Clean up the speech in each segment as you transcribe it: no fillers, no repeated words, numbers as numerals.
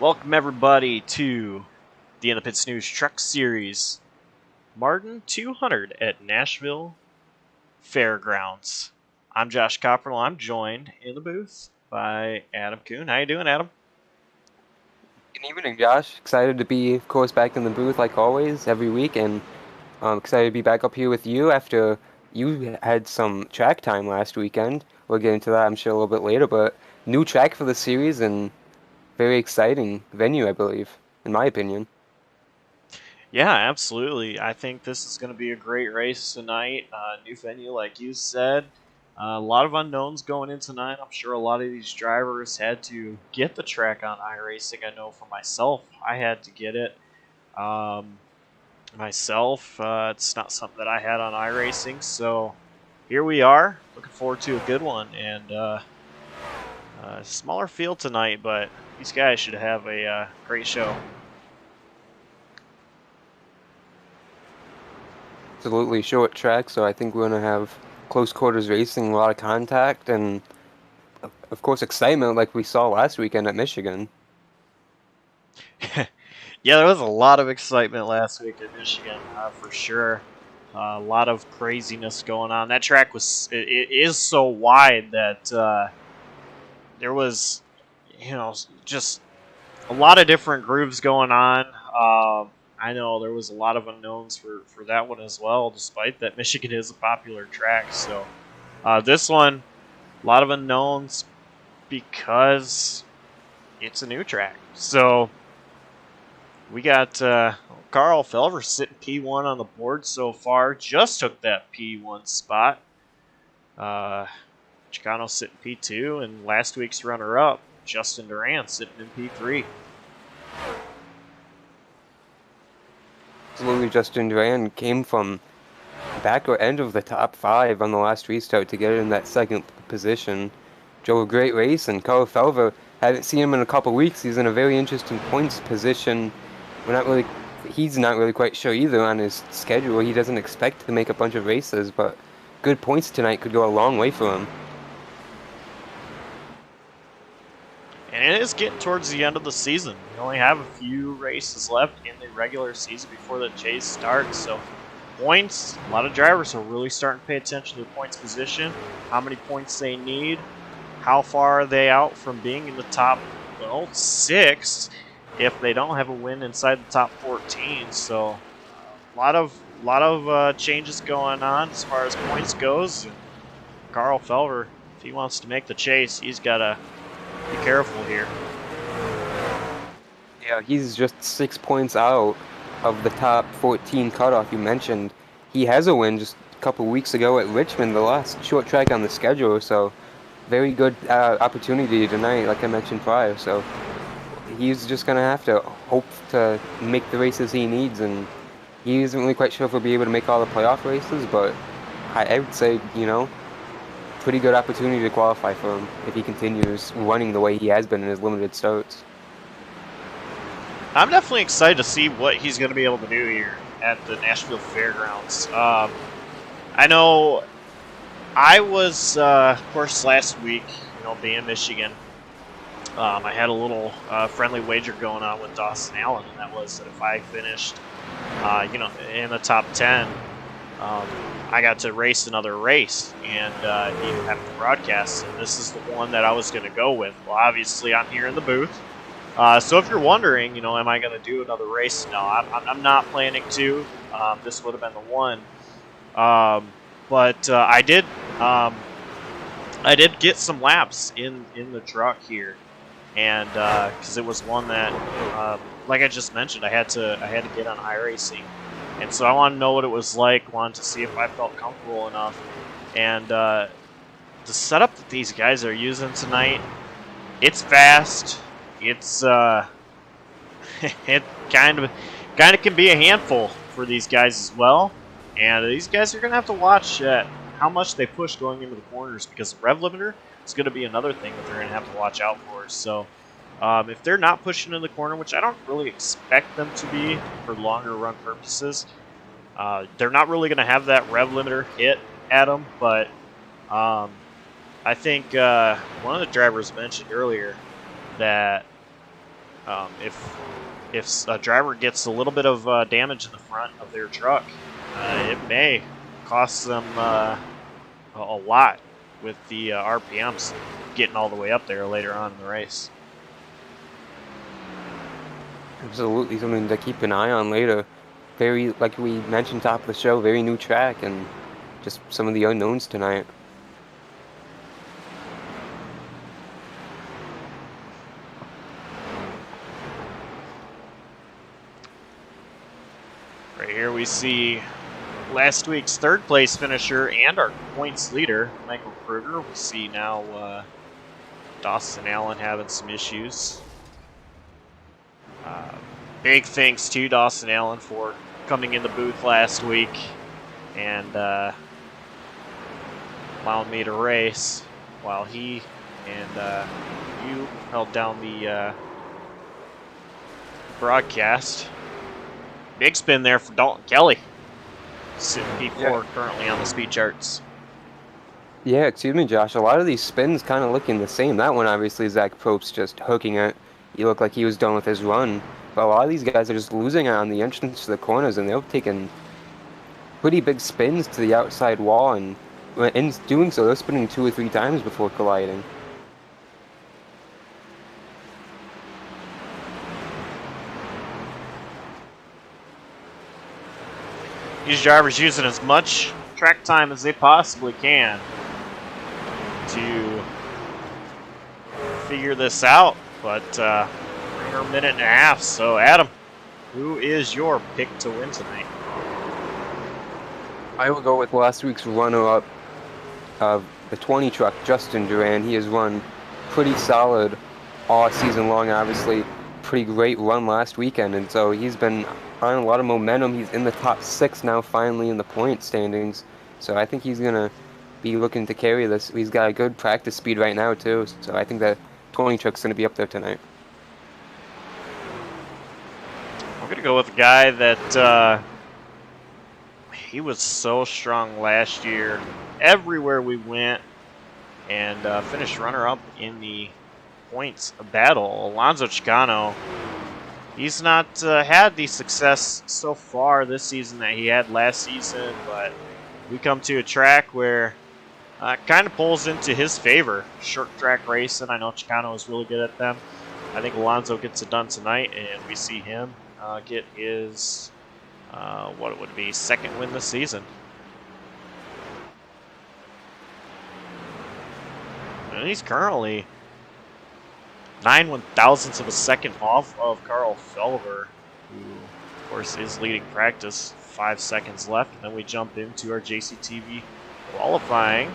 Welcome everybody to the In the Pits News Truck Series, Mardon 200 at Nashville Fairgrounds. I'm Josh Copperl. I'm joined in the booth by Adam Kuhn. How you doing, Adam? Good evening, Josh. Excited to be, of course, back in the booth like always, every week, and I'm excited to be back up here with you after you had some track time last weekend. We'll get into that, I'm sure, a little bit later, but new track for the series and very exciting venue, I believe, in my opinion. Yeah, absolutely. I think this is going to be a great race tonight. New venue, like you said. A lot of unknowns going in tonight. I'm sure a lot of these drivers had to get the track on iRacing. I know for myself, I had to get it. Myself, it's not something that I had on iRacing, so here we are. Looking forward to a good one and smaller field tonight, but these guys should have a great show. Absolutely short track, so I think we're going to have close quarters racing, a lot of contact, and of course excitement like we saw last weekend at Michigan. Yeah, there was a lot of excitement last week at Michigan, for sure. A lot of craziness going on. That track it is so wide that there was, just a lot of different grooves going on. I know there was a lot of unknowns for that one as well, despite that Michigan is a popular track. So this one, a lot of unknowns because it's a new track. So we got Carl Felver sitting P1 on the board so far. Just took that P1 spot. Chicano sitting P2, and last week's runner-up, Justin Duran, sitting in P3. Absolutely, Justin Duran came from back or end of the top 5 on the last restart to get in that second position. Drove a great race, and Carl Felver, haven't seen him in a couple weeks. He's in a very interesting points position. He's not really quite sure either on his schedule. He doesn't expect to make a bunch of races, but good points tonight could go a long way for him. And it is getting towards the end of the season. We only have a few races left in the regular season before the chase starts. So points, a lot of drivers are really starting to pay attention to the points position, how many points they need, how far are they out from being in the top, 6 if they don't have a win inside the top 14. So a lot of changes going on as far as points goes. And Carl Felver, if he wants to make the chase, he's got to be careful here. Yeah, he's just 6 points out of the top 14 cutoff you mentioned. He has a win just a couple weeks ago at Richmond, the last short track on the schedule, so very good opportunity tonight, like I mentioned prior. So he's just going to have to hope to make the races he needs, and he isn't really quite sure if he'll be able to make all the playoff races, but I would say, pretty good opportunity to qualify for him if he continues running the way he has been in his limited starts. I'm definitely excited to see what he's going to be able to do here at the Nashville Fairgrounds. I know I was, of course, last week, being in Michigan, I had a little friendly wager going on with Dawson Allen, and that was that if I finished, in the top 10, I got to race another race, and he didn't have to broadcast. And this is the one that I was going to go with. Well, obviously, I'm here in the booth. So if you're wondering, am I going to do another race? No, I'm not planning to. This would have been the one. But I did get some laps in the truck here, and because it was one that, like I just mentioned, I had to get on iRacing. And so I wanted to know what it was like, wanted to see if I felt comfortable enough. And the setup that these guys are using tonight, it's fast. It's it kind of can be a handful for these guys as well. And these guys are going to have to watch how much they push going into the corners, because the rev limiter is going to be another thing that they're going to have to watch out for. So if they're not pushing in the corner, which I don't really expect them to be for longer run purposes, they're not really going to have that rev limiter hit at them. But I think one of the drivers mentioned earlier that If a driver gets a little bit of damage in the front of their truck, it may cost them a lot with the RPMs getting all the way up there later on in the race. Absolutely something to keep an eye on later. Very, like we mentioned top of the show, very new track and just some of the unknowns tonight. Right here we see last week's third place finisher and our points leader, Michael Krueger. We see now Dawson Allen having some issues. Big thanks to Dawson Allen for coming in the booth last week and allowing me to race while he and you held down the broadcast. Big spin there for Dalton Kelly, sitting P4 currently on the speed charts. Yeah, excuse me, Josh. A lot of these spins kind of looking the same. That one, obviously, Zach Probst just hooking it. He looked like he was done with his run. But a lot of these guys are just losing it on the entrance to the corners, and they're taking pretty big spins to the outside wall. And in doing so, they're spinning 2 or 3 times before colliding. These drivers using as much track time as they possibly can to figure this out, but we're a minute and a half. So, Adam, who is your pick to win tonight? I will go with last week's runner-up of the 20 truck, Justin Duran. He has run pretty solid all season long, obviously. Pretty great run last weekend, and so he's been on a lot of momentum. He's in the top 6 now, finally, in the point standings. So I think he's going to be looking to carry this. He's got a good practice speed right now, too. So I think that 20 truck's going to be up there tonight. I'm going to go with a guy that he was so strong last year everywhere we went and finished runner-up in the points battle. Alonzo Chicano. He's not had the success so far this season that he had last season, but we come to a track where kind of pulls into his favor. Short track racing. I know Chicano is really good at them. I think Alonzo gets it done tonight, and we see him get his, what it would be, second win this season. And he's currently 9/1000ths of a second off of Carl Felber, who, of course, is leading practice. 5 seconds left, and then we jump into our JCTV qualifying.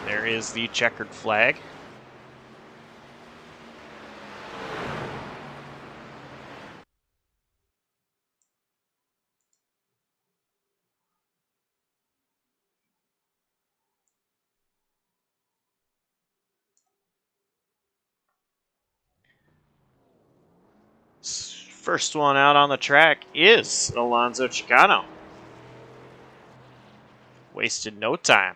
There is the checkered flag. First one out on the track is Alonzo Chicano. Wasted no time.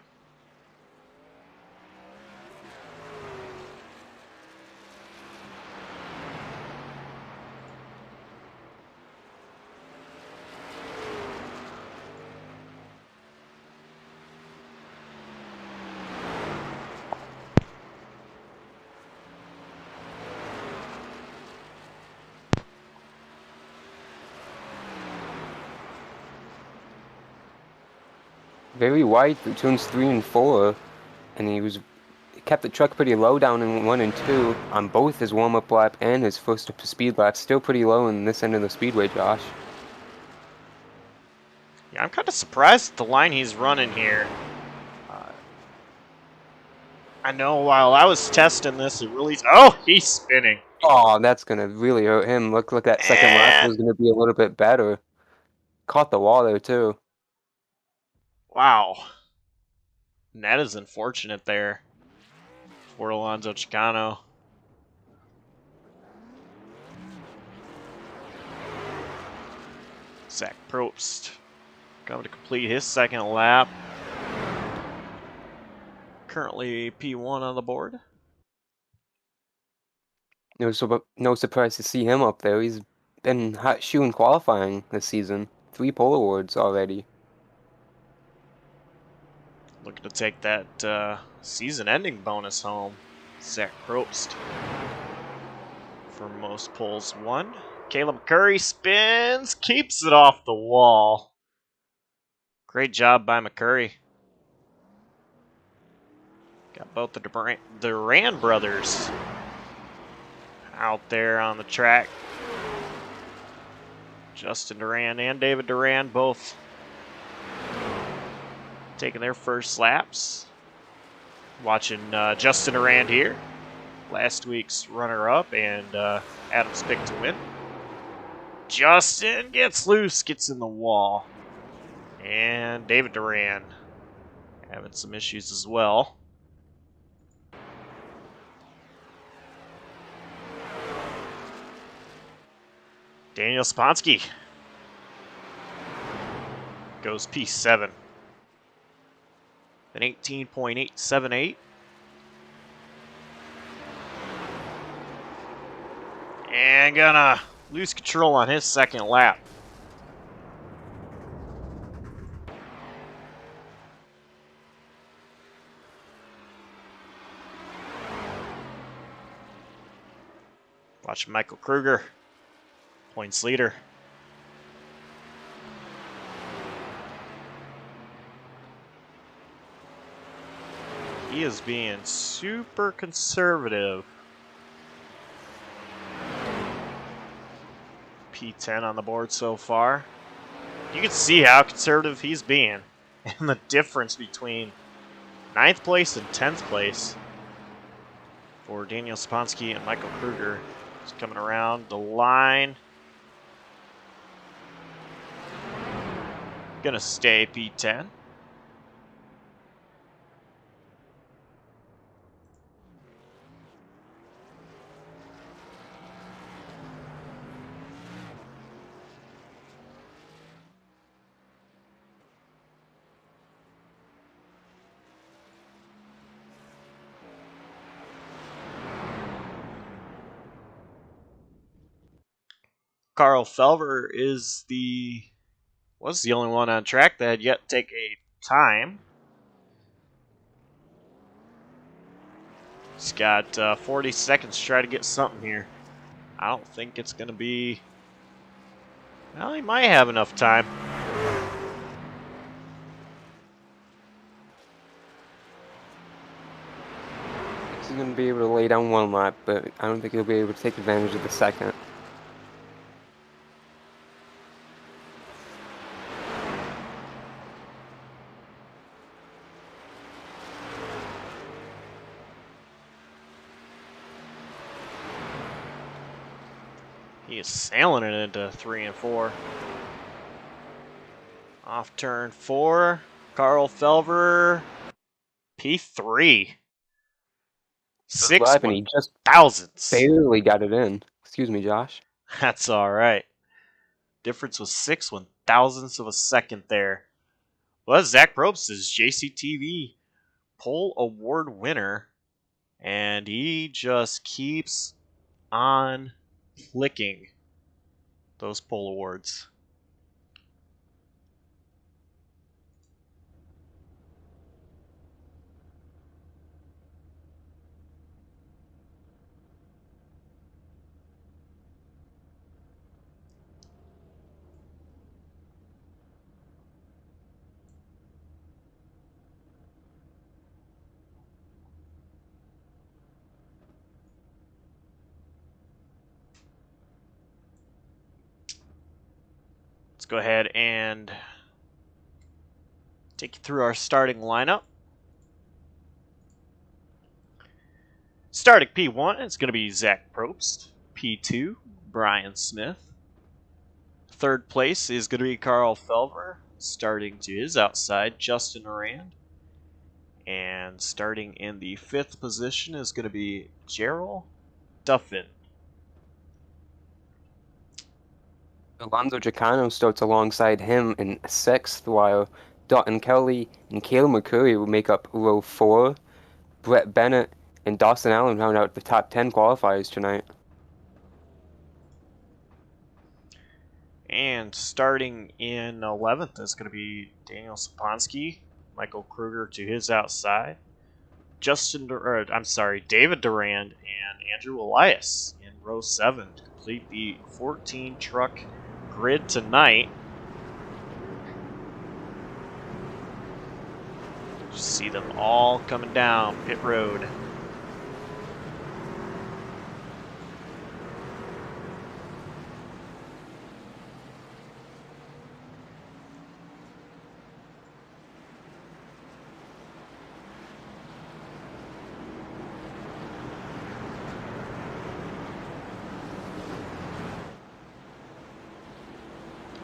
Very wide through turns 3 and 4, and he kept the truck pretty low down in 1 and 2 on both his warm-up lap and his first speed lap. Still pretty low in this end of the speedway, Josh. Yeah, I'm kind of surprised at the line he's running here. I know while I was testing this, it really... Oh, he's spinning. Oh, that's going to really hurt him. Look like that second lap was going to be a little bit better. Caught the wall there, too. Wow. And that is unfortunate there for Alonzo Chicano. Zach Probst coming to complete his second lap. Currently P1 on the board. No surprise to see him up there. He's been hot shoe in qualifying this season. 3 pole awards already. Looking to take that season-ending bonus home. Zach Probst for most poles won. Caleb McCurry spins, keeps it off the wall. Great job by McCurry. Got both the Duran brothers out there on the track. Justin Duran and David Duran both taking their first laps. Watching Justin Duran here, last week's runner-up, and Adam's pick to win. Justin gets loose, gets in the wall. And David Duran having some issues as well. Daniel Sponsky goes P7. An 18.878. And gonna lose control on his second lap. Watch Michael Krueger, points leader. He is being super conservative. P10 on the board so far. You can see how conservative he's being and the difference between 9th place and 10th place for Daniel Sponsky and Michael Krueger. He's coming around the line. Gonna stay P10. Carl Felver was the only one on track that had yet to take a time. He's got 40 seconds to try to get something here. I don't think it's going to be... Well, he might have enough time. He's going to be able to lay down one lap, but I don't think he'll be able to take advantage of the second. He is sailing it into 3 and 4. Off turn 4. Carl Felver, P3. 6 And he just thousandths. barely got it in. Excuse me, Josh. That's all right. Difference was 6 1,000ths of a second there. Well, that's Zach Probst's JCTV Pole Award winner, and he just keeps on flicking those pole awards. Let's go ahead and take you through our starting lineup. Starting P1, it's going to be Zach Probst. P2, Brian Smith. Third place is going to be Carl Felver. Starting to his outside, Justin Rand. And starting in the 5th position is going to be Gerald Duffin. Alonso Giacano starts alongside him in 6th, while Dalton Kelly and Caleb McCurry will make up row 4. Brett Bennett and Dawson Allen round out the top 10 qualifiers tonight. And starting in 11th is going to be Daniel Saponsky, Michael Krueger to his outside, David Duran and Andrew Elias in row 7 to complete the 14 truck grid tonight. Just see them all coming down pit road.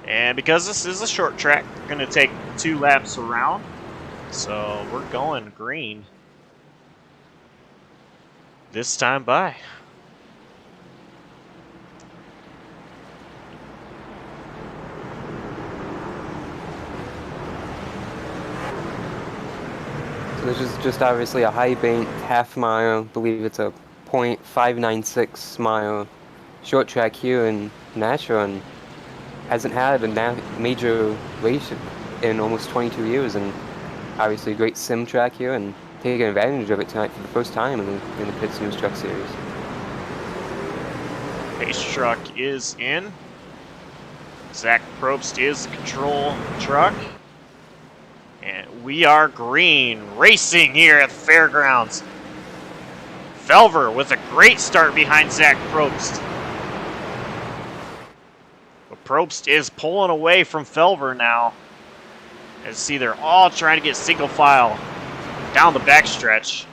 And because this is a short track, we're going to take 2 laps around. So we're going green this time by. So this is just obviously a high banked half mile. I believe it's a .596 mile short track here in Nashville, and hasn't had a major race in almost 22 years, and obviously a great sim track here, and taking advantage of it tonight for the first time in the Pitts News Truck Series. Pace truck is in. Zach Probst is the control truck. And we are green, racing here at the Fairgrounds. Felver with a great start behind Zach Probst. But Probst is pulling away from Felver now. As see, they're all trying to get single file down the backstretch.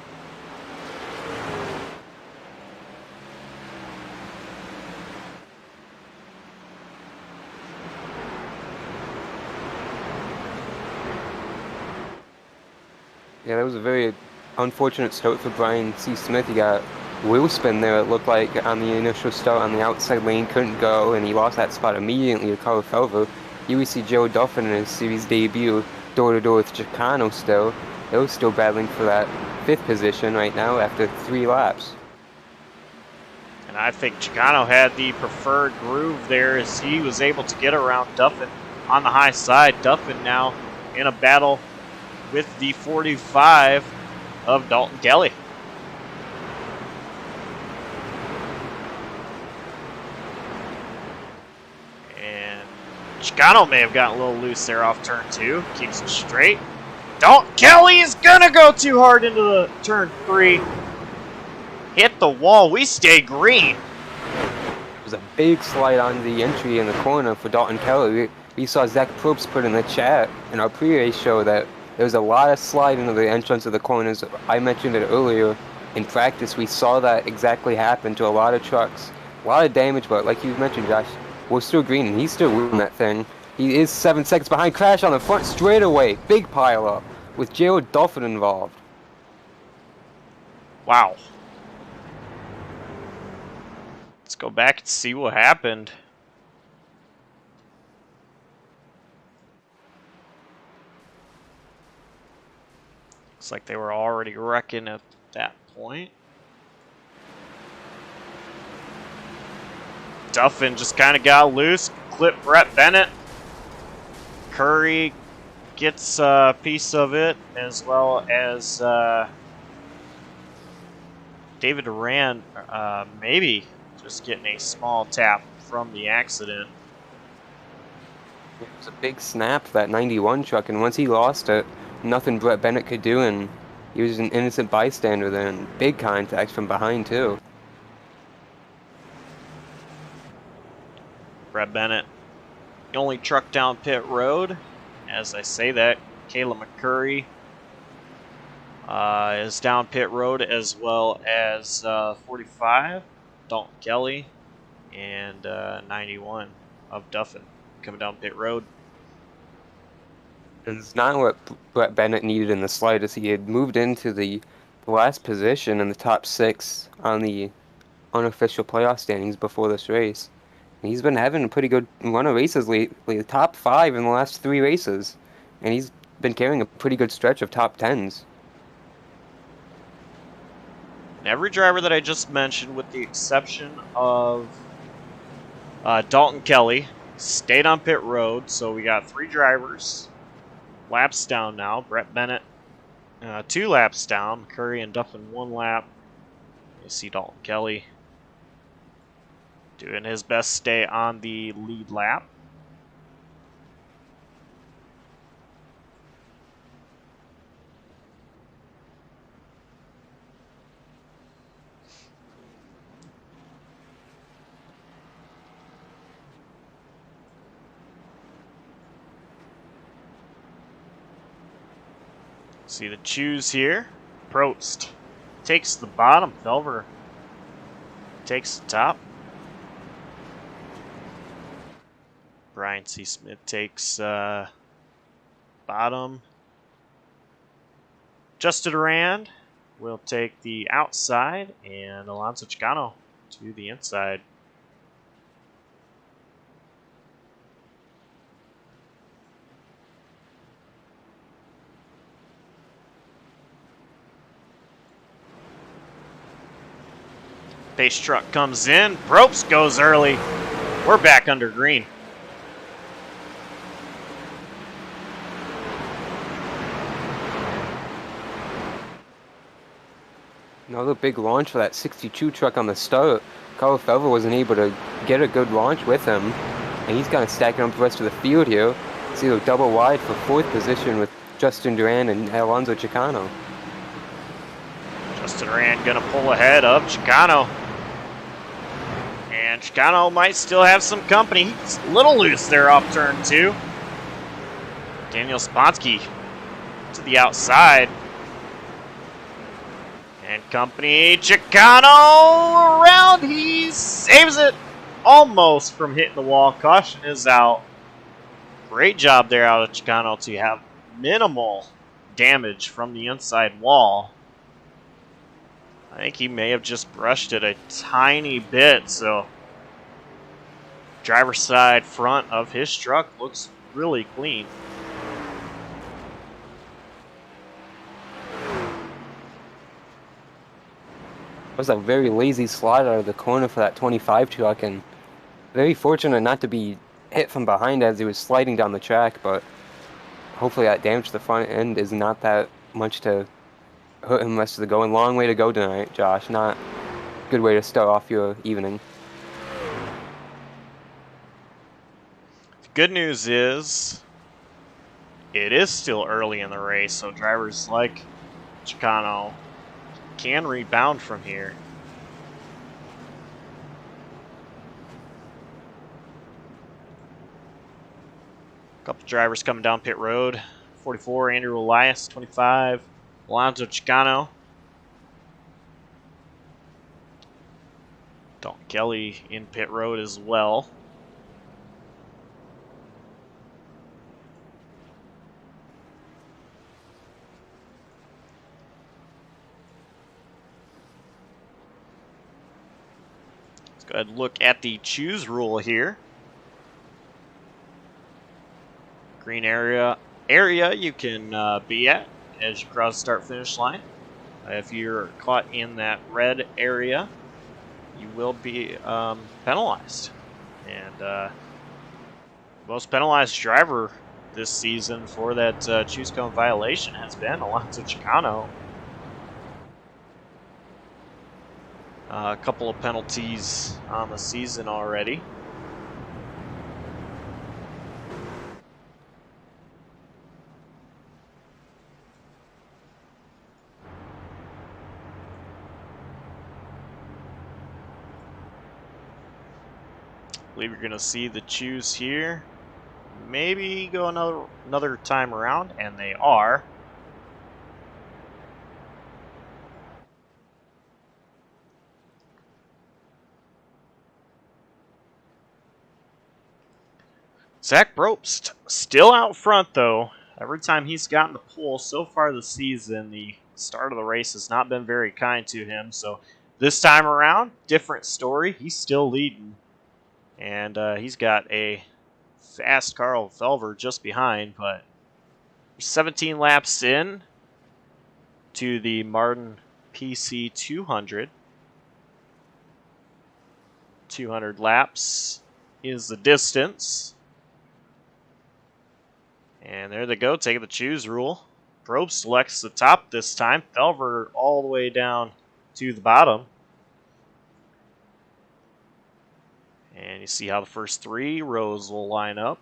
Yeah, that was a very unfortunate start for Brian C. Smith. He got wheel spin there, it looked like, on the initial start on the outside lane, couldn't go, and he lost that spot immediately to Carl Felver. Here we see Joe Duffin in his series debut, door-to-door with Chicano still. They're still battling for that 5th position right now after 3 laps. And I think Chicano had the preferred groove there as he was able to get around Duffin on the high side. Duffin now in a battle with the 45 of Dalton Kelly. And Chicano may have gotten a little loose there off turn 2. Keeps it straight. Dalton Kelly is going to go too hard into the turn 3. Hit the wall. We stay green. It was a big slide on the entry in the corner for Dalton Kelly. We saw Zach Probst put in the chat in our pre-race show that there was a lot of slide into the entrance of the corners. I mentioned it earlier in practice. We saw that exactly happen to a lot of trucks. A lot of damage, but like you mentioned, Josh, we're still green, and he's still winning that thing. He is 7 seconds behind. Crash on the front straightaway. Big pile up with Jared Duffin involved. Wow. Let's go back and see what happened. Looks like they were already wrecking at that point. Duffin just kind of got loose, clipped Brett Bennett. Curry gets a piece of it, as well as David Duran maybe just getting a small tap from the accident. It was a big snap, that 91 truck, and once he lost it, nothing Brett Bennett could do, and he was an innocent bystander there, and big contact from behind, too. Brett Bennett, the only truck down pit road. As I say that, Kayla McCurry is down pit road, as well as 45, Dalton Kelly, and 91 of Duffin coming down pit road. It's not what Brett Bennett needed in the slightest. He had moved into the last position in the top 6 on the unofficial playoff standings before this race. And he's been having a pretty good run of races lately, top 5 in the last 3 races. And he's been carrying a pretty good stretch of top 10s. Every driver that I just mentioned, with the exception of Dalton Kelly, stayed on pit road, so we got 3 drivers. Laps down now. Brett Bennett, 2 laps down. Curry and Duffin 1 lap. You see Dalton Kelly doing his best to stay on the lead lap. See the choose here. Probst takes the bottom. Felver takes the top. Brian C. Smith takes bottom. Justin Duran will take the outside, and Alonso Chicano to the inside. Pace truck comes in. Probst goes early. We're back under green. Another big launch for that 62 truck on the start. Carl Felver wasn't able to get a good launch with him, and he's kind of stacking up the rest of the field here. See the double wide for 4th position with Justin Duran and Alonso Chicano. Justin Duran gonna pull ahead of Chicano. And Chicano might still have some company. He's a little loose there off turn 2. Daniel Sponsky to the outside. And company, Chicano around. He saves it almost from hitting the wall. Caution is out. Great job there out of Chicano to have minimal damage from the inside wall. I think he may have just brushed it a tiny bit, so driver's side front of his truck looks really clean. That was a very lazy slide out of the corner for that 25 truck, and very fortunate not to be hit from behind as he was sliding down the track, but hopefully that damage to the front end is not that much to hurt him rest of the going. Long way to go tonight, Josh. Not a good way to start off your evening. The good news is it is still early in the race, so drivers like Chicano can rebound from here. A couple drivers coming down pit road. 44, Andrew Elias. 25, Alonso Chicano. Dalton Kelly in pit road as well. Go ahead and look at the choose rule here. Green area you can be at as you cross the start-finish line. If you're caught in that red area, you will be penalized. And most penalized driver this season for that choose cone violation has been Alonso Chicano. A couple of penalties on the season already. I believe you're going to see the choose here. Maybe go another time around, and they are. Zach Probst still out front, though. Every time he's gotten the pole so far this season, the start of the race has not been very kind to him. So this time around, different story. He's still leading. And he's got a fast Carl Felver just behind. But 17 laps in to the Mardon PC 200. 200 laps. is the distance. And there they go, taking the choose rule. Probe selects the top this time. Felver all the way down to the bottom. And you see how the first 3 rows will line up.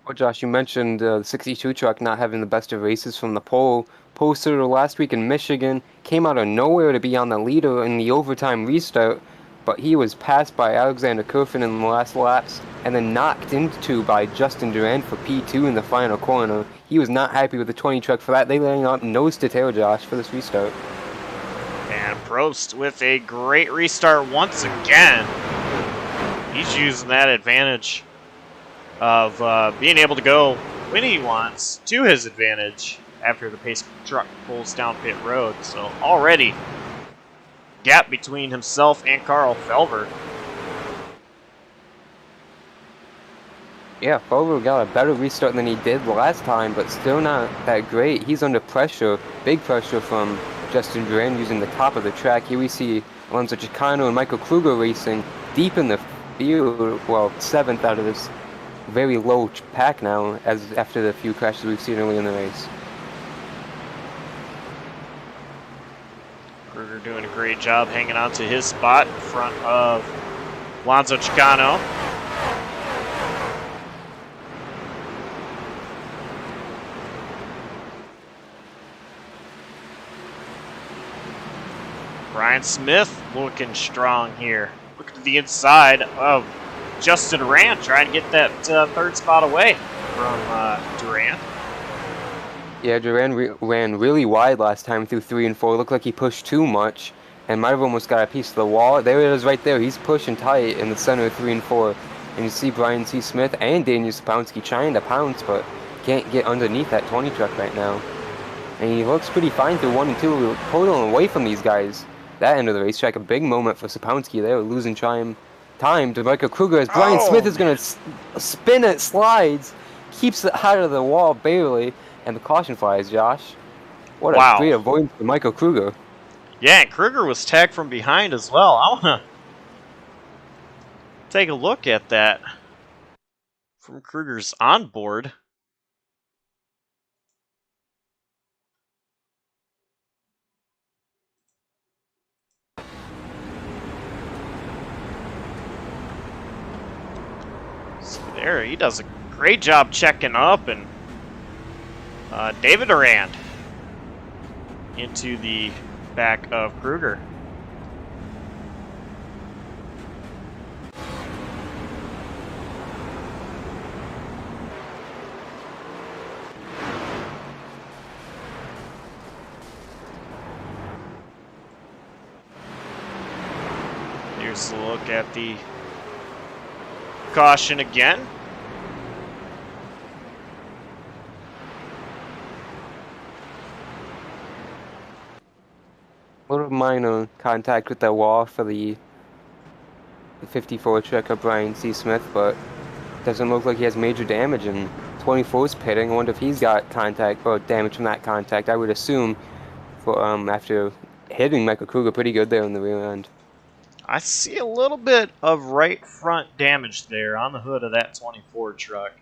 Well, Josh, you mentioned the 62 truck not having the best of races from the pole. Pole starter last week in Michigan, came out of nowhere to be on the leader in the overtime restart, but he was passed by Alexander Khirfan in the last laps and then knocked into by Justin Duran for P2 in the final corner. He was not happy with the 20 truck for that. They laying out nose to tail, Josh, for this restart. And Prost with a great restart once again. He's using that advantage of being able to go when he wants to his advantage after the pace truck pulls down pit road. So already gap between himself and Carl Felver. Yeah, Felver got a better restart than he did last time, but still not that great. He's under pressure, big pressure from Justin Duran using the top of the track. Here we see Alonso Chicano and Michael Krueger racing deep in the field, well, 7th out of this very low pack now, as after the few crashes we've seen early in the race. Krueger doing a great job hanging on to his spot in front of Alonso Chicano. Brian Smith looking strong here. Looking to the inside of Justin Duran, trying to get that 3rd spot away from Duran. Yeah, Duran ran really wide last time through 3 and 4. Looked like he pushed too much and might have almost got a piece of the wall. There it is right there. He's pushing tight in the center of 3 and 4. And you see Brian C. Smith and Daniel Sapowski trying to pounce, but can't get underneath that 20 truck right now. And he looks pretty fine through 1 and 2, pulling away from these guys. That end of the racetrack, a big moment for Sapowski there, losing time to Michael Krueger as Brian Smith is going to spin it, slides, keeps it out of the wall barely, and the caution flies, Josh. What a great avoidance for Michael Krueger. Yeah, and Krueger was tagged from behind as well. I want to take a look at that from Krueger's onboard. So there, he does a great job checking up, and David Duran into the back of Krueger. Here's a look at the caution again. A little minor contact with the wall for the 54 truck of Brian C. Smith, but doesn't look like he has major damage, and 24's pitting. I wonder if he's got contact or damage from that contact. I would assume for after hitting Michael Krueger pretty good there in the rear end. I see a little bit of right front damage there on the hood of that 24 truck.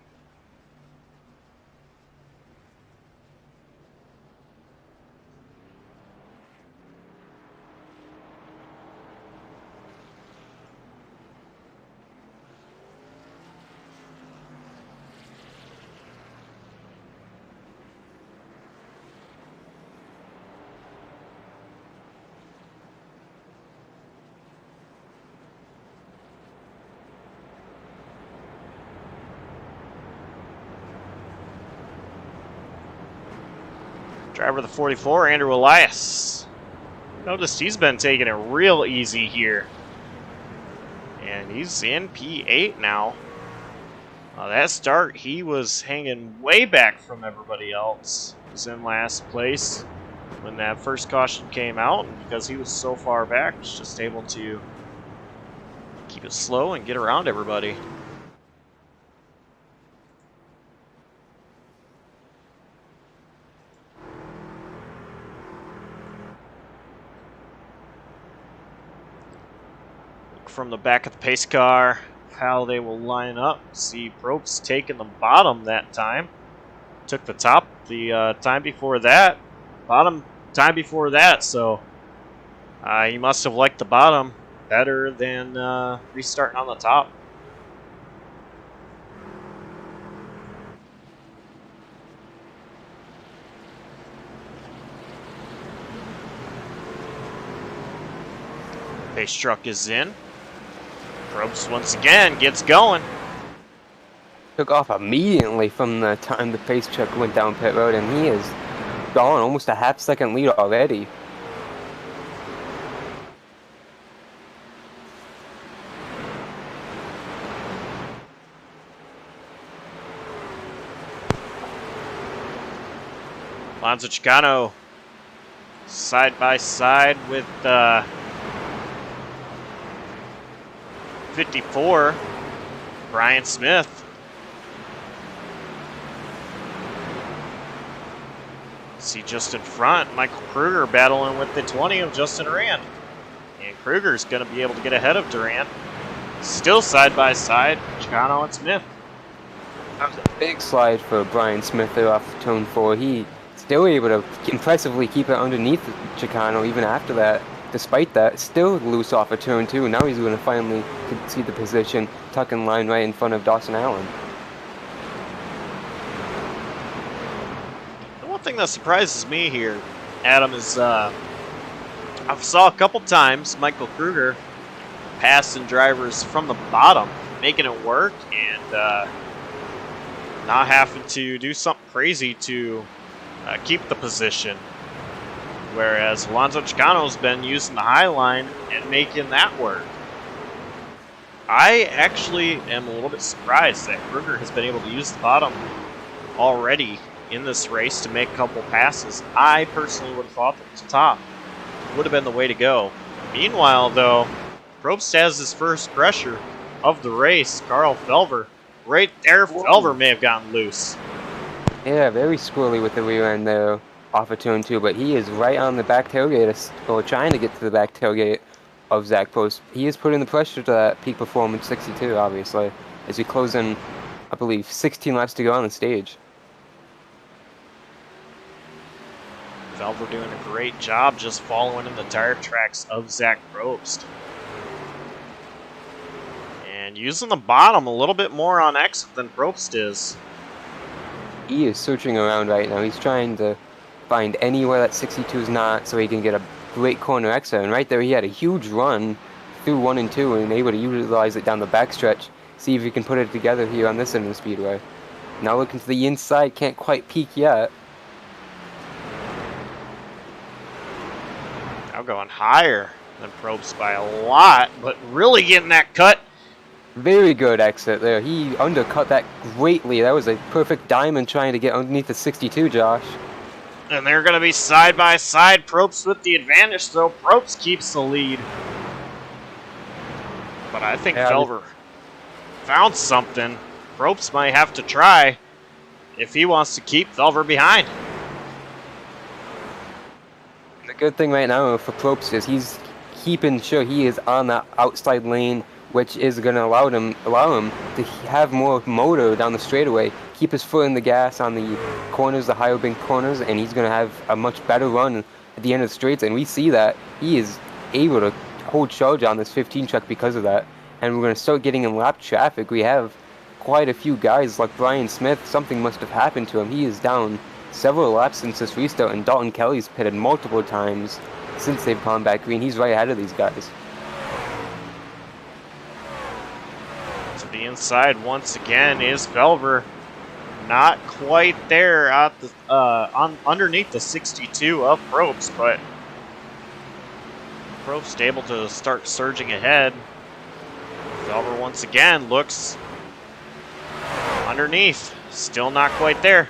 Driver of the 44, Andrew Elias. Noticed he's been taking it real easy here. And he's in P8 now. That start, he was hanging way back from everybody else. He was in last place when that first caution came out. And because he was so far back, he was just able to keep it slow and get around everybody. from the back of the pace car how they will line up. See, Probst taking the bottom that time. Took the top the time before that. Bottom time before that, so he must have liked the bottom better than restarting on the top. Pace truck is in. Probst once again gets going. Took off immediately from the time the pace truck went down pit road, and he is gone almost a half-second lead already. Alonso Chicano side by side with 54, Brian Smith. See just in front, Michael Krueger battling with the 20 of Justin Duran. And Krueger's going to be able to get ahead of Duran. Still side by side, Chicano and Smith. That was a big slide for Brian Smith there off turn 4. He still able to impressively keep it underneath Chicano even after that. Despite that, still loose off of turn 2. Now he's going to finally concede the position, tucking line right in front of Dawson Allen. The one thing that surprises me here, Adam, is I saw a couple times Michael Krueger passing drivers from the bottom, making it work, and not having to do something crazy to keep the position. Whereas Alonso Chicano's been using the high line and making that work. I actually am a little bit surprised that Krueger has been able to use the bottom already in this race to make a couple passes. I personally would have thought that the top would have been the way to go. Meanwhile, though, Probst has his first pressure of the race. Carl Felver, right there, Felver may have gotten loose. Yeah, very squirrely with the rear end there off of turn 2, but he is right on the back tailgate, or trying to get to the back tailgate of Zach Probst. He is putting the pressure to that peak performance 62, obviously, as we close in, I believe, 16 laps to go on the stage. Felver doing a great job just following in the tire tracks of Zach Probst. And using the bottom a little bit more on exit than Probst is. He is searching around right now. He's trying to find anywhere that 62 is not, so he can get a great corner exit. And right there, he had a huge run through 1 and 2 and able to utilize it down the backstretch. See if he can put it together here on this end of the speedway. Now looking to the inside, can't quite peak yet. Now going higher than Probst by a lot, but really getting that cut. Very good exit there. He undercut that greatly. That was a perfect diamond trying to get underneath the 62, Josh. And they're going to be side by side. Probst with the advantage, though. Probst keeps the lead. But I think Felver found something. Probst might have to try if he wants to keep Felver behind. The good thing right now for Probst is he's keeping sure he is on that outside lane, which is going to allow him to have more motor down the straightaway, keep his foot in the gas on the corners, the higher bank corners, and he's going to have a much better run at the end of the straights. And we see that he is able to hold charge on this 15 truck because of that. And we're going to start getting in lap traffic. We have quite a few guys like Brian Smith. Something must have happened to him. He is down several laps since this restart, and Dalton Kelly's pitted multiple times since they've gone back green. He's right ahead of these guys. The inside once again is Felver, not quite there at the underneath the 62 of Probst, but Probst able to start surging ahead. Felver once again looks underneath, still not quite there.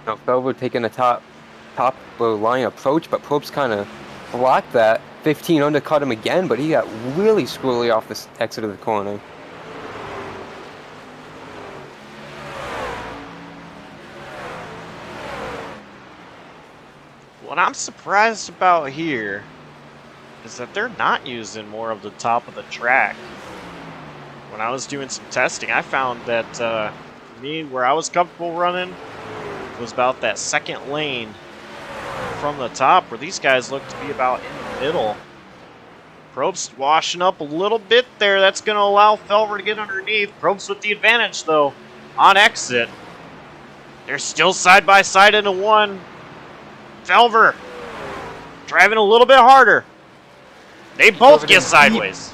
Now Felver taking a top line approach, but Probst kind of blocked that. 15 undercut him again, but he got really squirrely off the exit of the corner. What I'm surprised about here is that they're not using more of the top of the track. When I was doing some testing, I found that where I was comfortable running was about that second lane from the top, where these guys look to be about in the middle. Probst washing up a little bit there. That's going to allow Felver to get underneath. Probst with the advantage, though, on exit. They're still side by side into one. Felver driving a little bit harder. They both get sideways.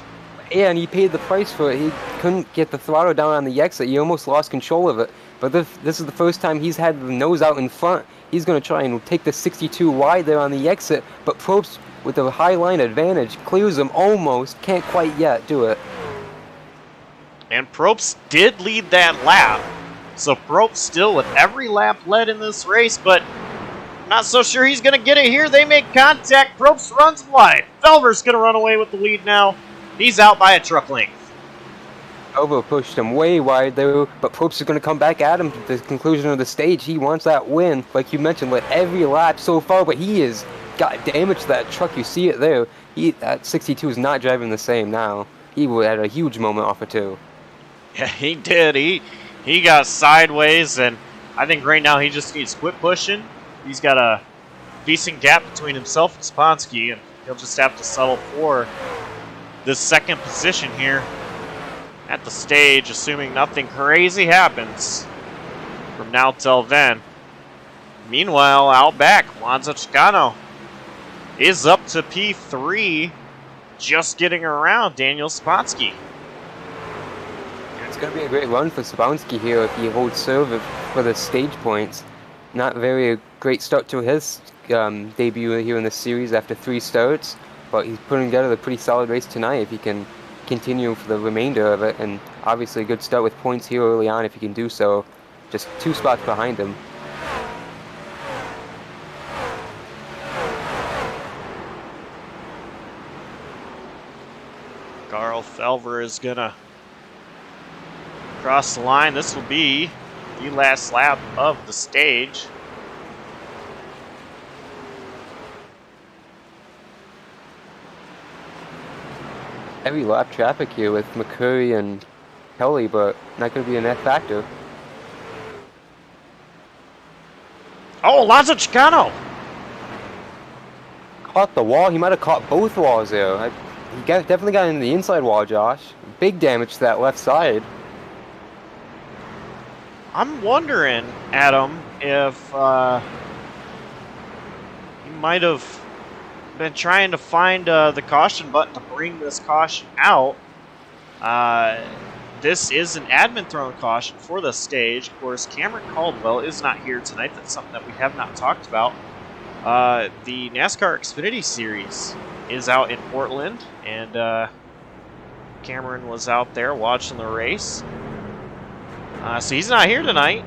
Yeah, and he paid the price for it. He couldn't get the throttle down on the exit. He almost lost control of it. But this is the first time he's had the nose out in front. He's going to try and take the 62 wide there on the exit. But Probst, with the high line advantage, clears him almost. Can't quite yet do it. And Probst did lead that lap. So Probst still with every lap led in this race, but not so sure he's going to get it here. They make contact. Probst runs wide. Felver's going to run away with the lead now. He's out by a truck length. Felver pushed him way wide there, but Probst is going to come back at him at the conclusion of the stage. He wants that win, like you mentioned, led every lap so far, but he has got damage to that truck. You see it there. That 62 is not driving the same now. He had a huge moment off of two. Yeah, he did. He got sideways, and I think right now he just needs to quit pushing. He's got a decent gap between himself and Sponsky, and he'll just have to settle for this second position here at the stage, assuming nothing crazy happens from now till then. Meanwhile, out back, Juanza Chicano is up to P3, just getting around Daniel Sponsky. It's going to be a great run for Sponsky here if he holds serve for the stage points. Not very great start to his debut here in the series after 3 starts, but he's putting together a pretty solid race tonight if he can continue for the remainder of it, and obviously a good start with points here early on if he can do so. Just 2 spots behind him. Carl Felver is going to cross the line. This will be the last lap of the stage. Heavy lap traffic here with McCurry and Kelly, but not going to be a net factor. Oh, Alonso Chicano! Caught the wall. He might have caught both walls there. Definitely got in the inside wall, Josh. Big damage to that left side. I'm wondering, Adam, if he might have been trying to find the caution button to bring this caution out. This is an admin thrown caution for the stage. Of course, Cameron Caldwell is not here tonight. That's something that we have not talked about. The NASCAR Xfinity Series is out in Portland, and Cameron was out there watching the race. So he's not here tonight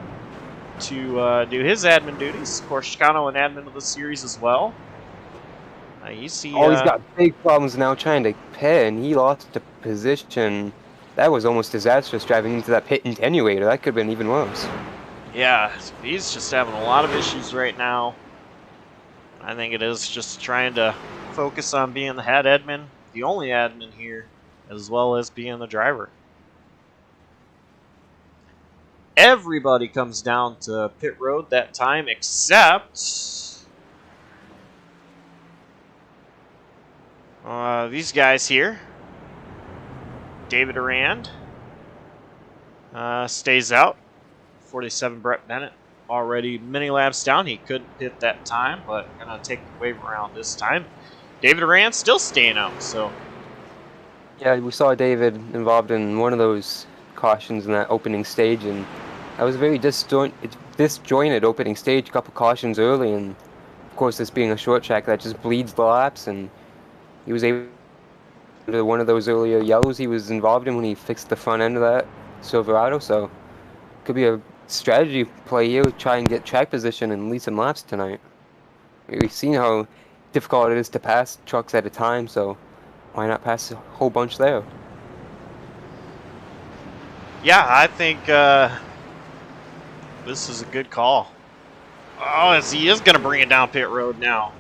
to do his admin duties. Of course, Chicano, an admin of the series as well. You see, he's got big problems now trying to pit, and he lost the position. That was almost disastrous driving into that pit attenuator. That could have been even worse. Yeah, he's just having a lot of issues right now. I think it is just trying to focus on being the head admin, the only admin here, as well as being the driver. Everybody comes down to pit road that time except these guys here. David Duran stays out. 47 Brett Bennett already many laps down. He couldn't pit that time, but gonna take the wave around this time. David Duran still staying out. So yeah, we saw David involved in one of those cautions in that opening stage, and that was a very disjointed opening stage. A couple cautions early, and of course this being a short track that just bleeds the laps, and he was able to one of those earlier yellows he was involved in when he fixed the front end of that Silverado. So could be a strategy play here, try and get track position and lead some laps tonight. We've seen how difficult it is to pass trucks at a time, so why not pass a whole bunch there? yeah, I think this is a good call. Oh, he is going to bring it down pit road now.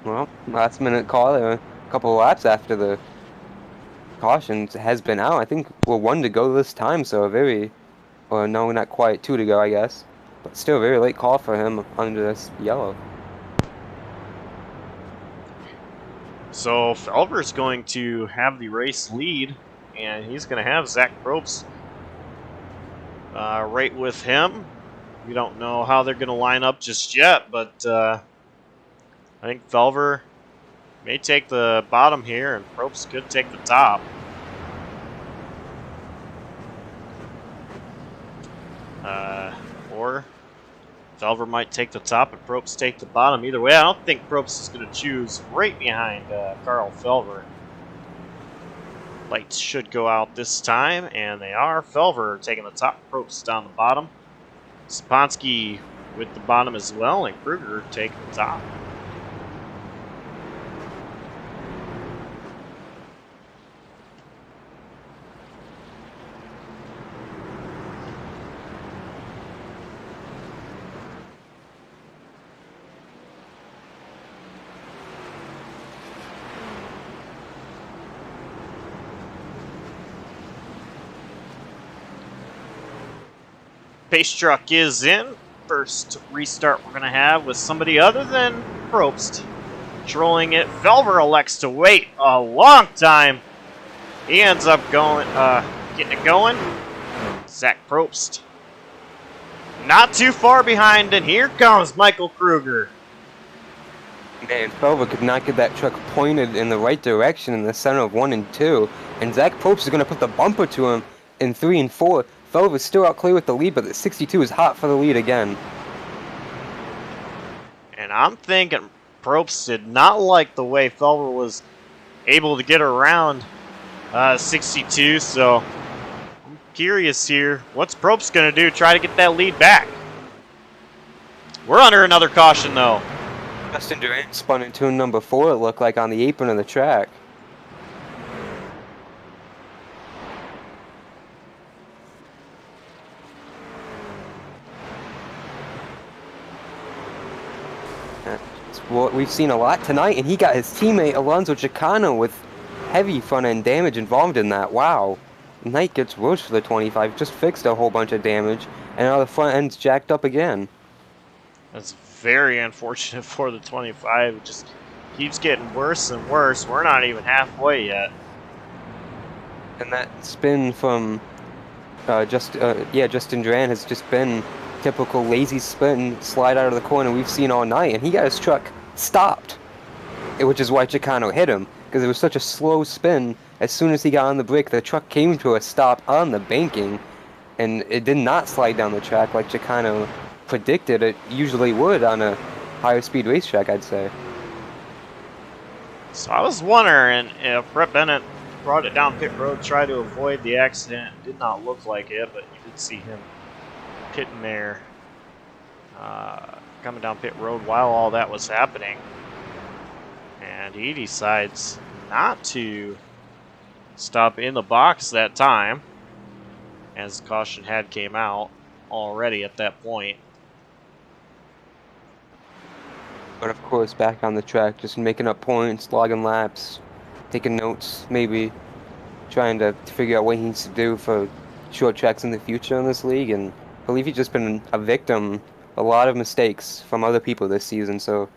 Well, last minute call there. couple of laps after the caution has been out. I think we're 1 to go this time, so a very, well, no, not quite 2 to go, I guess. But still a very late call for him under this yellow. So Felver's going to have the race lead, and he's going to have Zach Probst right with him. We don't know how they're going to line up just yet, but I think Felver may take the bottom here, and Probst could take the top. Or Felver might take the top and Probst take the bottom. Either way, I don't think Probst is going to choose right behind Carl Felver. Lights should go out this time, and they are. Felver taking the top, Probst down the bottom. Sponsky with the bottom as well, and Krueger taking the top. Pace truck is in. First restart we're going to have with somebody other than Probst. Controlling it. Felver elects to wait a long time. He ends up going, getting it going. Zach Probst not too far behind, and here comes Michael Krueger. Man, Felver could not get that truck pointed in the right direction in the center of 1 and 2. And Zach Probst is going to put the bumper to him in 3 and 4. Felver's still out clear with the lead, but the 62 is hot for the lead again. And I'm thinking Probst did not like the way Felver was able to get around 62, so I'm curious here. What's Probst going to do? Try to get that lead back. We're under another caution, though. Justin Duran spun into number 4, it looked like, on the apron of the track. What we've seen a lot tonight, and he got his teammate Alonso Chicano with heavy front-end damage involved in that. Wow. Night gets worse for the 25. Just fixed a whole bunch of damage, and now the front end's jacked up again. That's very unfortunate for the 25. It just keeps getting worse and worse. We're not even halfway yet. And that spin from Justin Duran has just been typical lazy spin, slide out of the corner we've seen all night, and he got his truck stopped, which is why Chicano hit him, because it was such a slow spin. As soon as he got on the brake, the truck came to a stop on the banking, and it did not slide down the track like Chicano predicted it usually would on a higher speed racetrack, I'd say. So I was wondering if Brett Bennett brought it down pit road, tried to avoid the accident. Did not look like it, but you did see him hitting there, coming down pit road while all that was happening. And he decides not to stop in the box that time, as caution had came out already at that point. But of course, back on the track, just making up points, logging laps, taking notes, maybe trying to figure out what he needs to do for short tracks in the future in this league. And I believe he's just been a victim, a lot of mistakes from other people this season. So,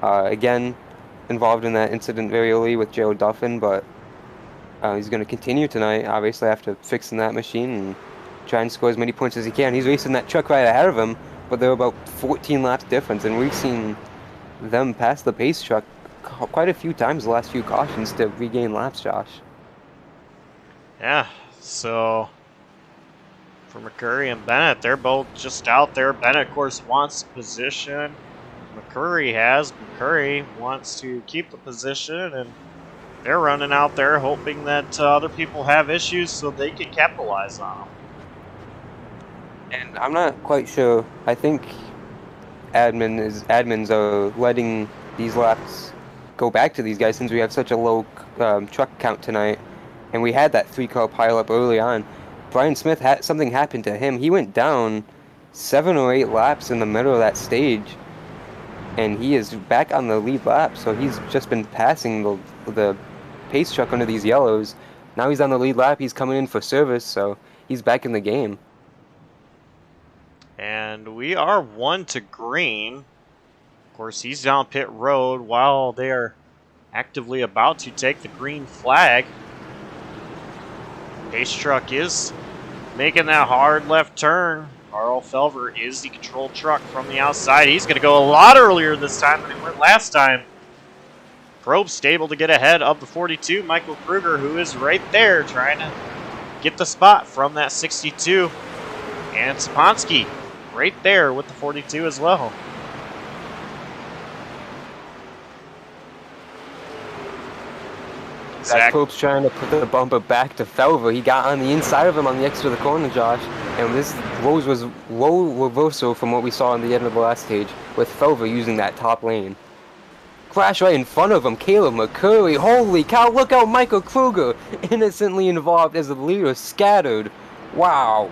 again, involved in that incident very early with Joe Duffin, but he's going to continue tonight, obviously, after fixing that machine and try and score as many points as he can. He's racing that truck right ahead of him, but they're about 14 laps difference, and we've seen them pass the pace truck quite a few times the last few cautions to regain laps, Josh. Yeah, so for McCurry and Bennett, they're both just out there. Bennett, of course, wants position. McCurry wants to keep the position, and they're running out there hoping that other people have issues so they can capitalize on them. And I'm not quite sure. I think admins are letting these laps go back to these guys since we have such a low truck count tonight, and we had that 3-car pileup early on. Brian Smith had something happen to him. He went down 7 or 8 laps in the middle of that stage, and he is back on the lead lap. So he's just been passing the the pace truck under these yellows. Now he's on the lead lap. He's coming in for service, so he's back in the game. And we are 1 to green. Of course, he's down pit road while they are actively about to take the green flag. Pace truck is making that hard left turn. Carl Felver is the control truck from the outside. He's going to go a lot earlier this time than he went last time. Probst able to get ahead of the 42, Michael Krueger, who is right there trying to get the spot from that 62. And Saponski right there with the 42 as well. Zach Probst trying to put the bumper back to Felver. He got on the inside of him on the exit of the corner, Josh. And this was role reversal from what we saw in the end of the last stage, with Felver using that top lane. Crash right in front of him, Caleb McCurry. Holy cow, look out, Michael Krueger innocently involved as the leader scattered. Wow.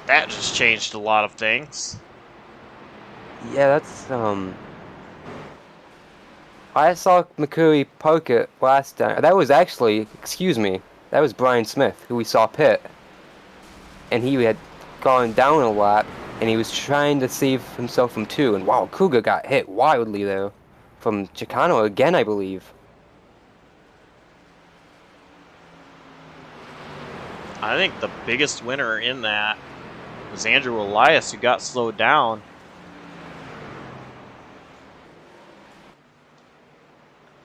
That just changed a lot of things. Yeah, that's, I saw McCurry park it last time. That was actually, excuse me, that was Brian Smith, who we saw pit. And he had gone down a lap, and he was trying to save himself from 2. And wow, Krueger got hit wildly there. From Chicano again, I believe. I think the biggest winner in that was Andrew Elias, who got slowed down.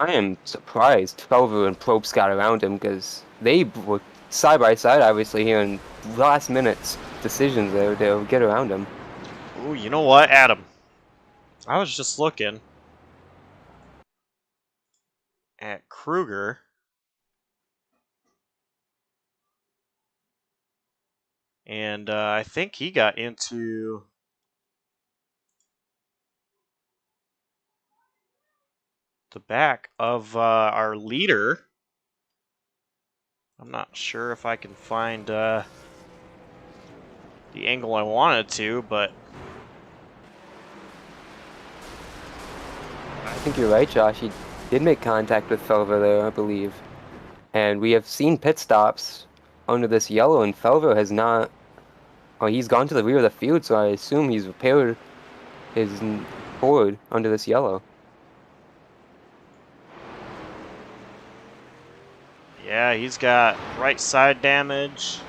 I am surprised Felver and Probst got around him, because they were side by side, obviously, here in last minutes decisions there to get around him. Ooh, you know what, Adam? I was just looking at Krueger. And I think he got into the back of our leader. I'm not sure if I can find the angle I wanted to, but I think you're right, Josh. He did make contact with Felver there, I believe. And we have seen pit stops under this yellow, and Felver has not... Oh, he's gone to the rear of the field, so I assume he's repaired his board under this yellow. yeah, he's got right side damage.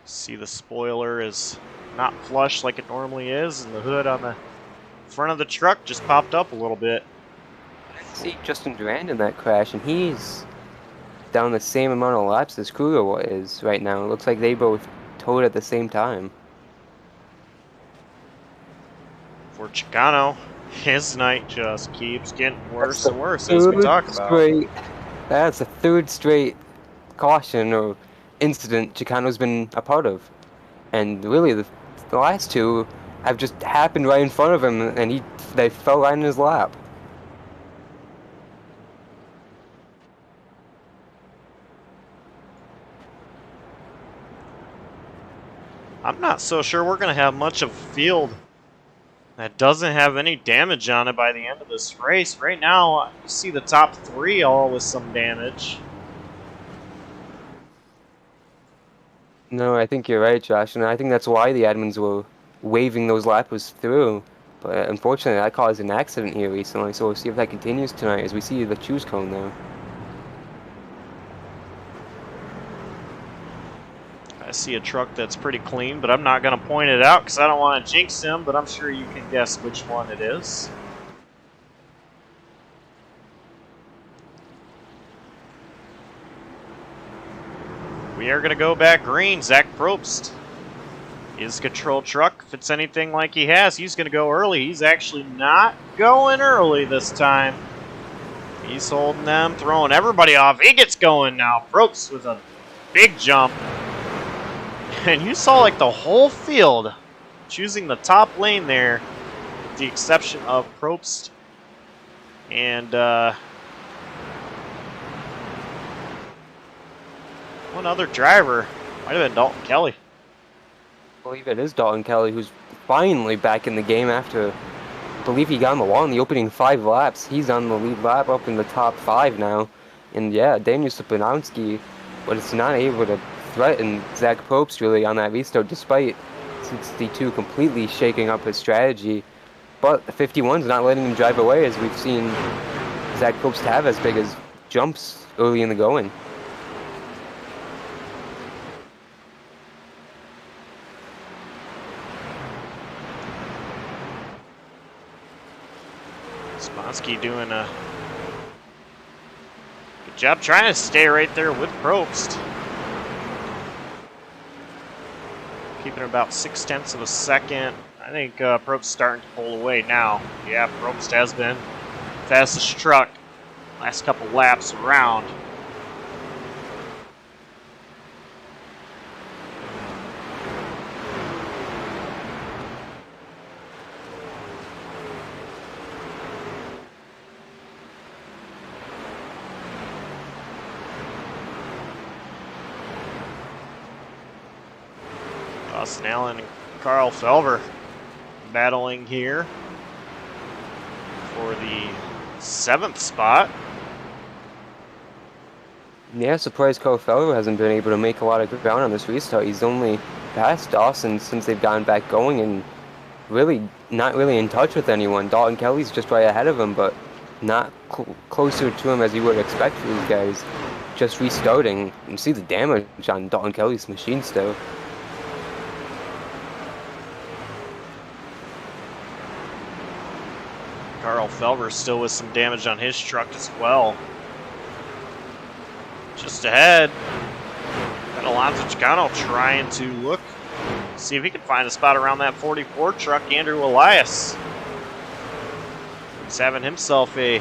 See, the spoiler is not flush like it normally is, and the hood on the front of the truck just popped up a little bit. I see Justin Duran in that crash, and he's down the same amount of laps as Krueger is right now. It looks like they both towed at the same time. For Chicano, his night just keeps getting worse and worse as we talk about. That's the third straight caution or incident Chicano's been a part of. And really, the last 2 have just happened right in front of him, and they fell right in his lap. I'm not so sure we're going to have much of a field that doesn't have any damage on it by the end of this race. Right now, you see the top 3 all with some damage. No, I think you're right, Josh, and I think that's why the admins were waving those lappers through. But unfortunately, that caused an accident here recently, so we'll see if that continues tonight as we see the choose cone there. I see a truck that's pretty clean, but I'm not going to point it out because I don't want to jinx him, but I'm sure you can guess which one it is. We are going to go back green. Zach Probst is control truck. If it's anything like he has, he's going to go early. He's actually not going early this time. He's holding them, throwing everybody off. He gets going now. Probst with a big jump. And you saw like the whole field choosing the top lane there, with the exception of Probst and one other driver. Might have been Dalton Kelly. I believe it is Dalton Kelly who's finally back in the game after, I believe he got on the wall in the opening 5 laps. He's on the lead lap up in the top 5 now. And yeah, Daniel Stepanowski, but it's not able to threaten Zach Probst really on that restart, despite 62 completely shaking up his strategy. But 51's not letting him drive away, as we've seen Zach Probst have as big as jumps early in the going. Sponsky doing a good job trying to stay right there with Probst. Keeping about 0.6 of a second. I think Probst's starting to pull away now. Yeah, Probst has been fastest truck last couple laps around. Dawson Allen and Carl Felver battling here for the 7th spot. Yeah, surprised Carl Felver hasn't been able to make a lot of ground on this restart. He's only passed Dawson since they've gotten back going and really not really in touch with anyone. Dalton Kelly's just right ahead of him, but not closer to him as you would expect for these guys. Just restarting. You see the damage on Dalton Kelly's machine still. Carl Felver still with some damage on his truck as well. Just ahead, got Alonso Chicano trying to look, see if he can find a spot around that 44 truck. Andrew Elias, he's having himself a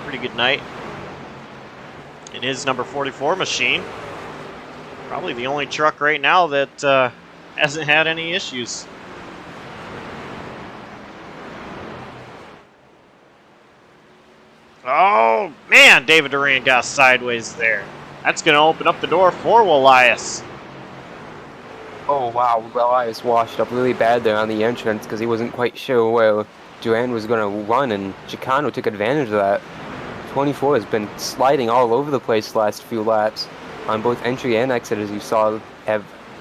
pretty good night in his number 44 machine. Probably the only truck right now that hasn't had any issues. Oh, man, David Duran got sideways there. That's going to open up the door for Elias. Oh, wow. Elias washed up really bad there on the entrance because he wasn't quite sure where Duran was going to run, and Chicano took advantage of that. 24 has been sliding all over the place the last few laps on both entry and exit, as you saw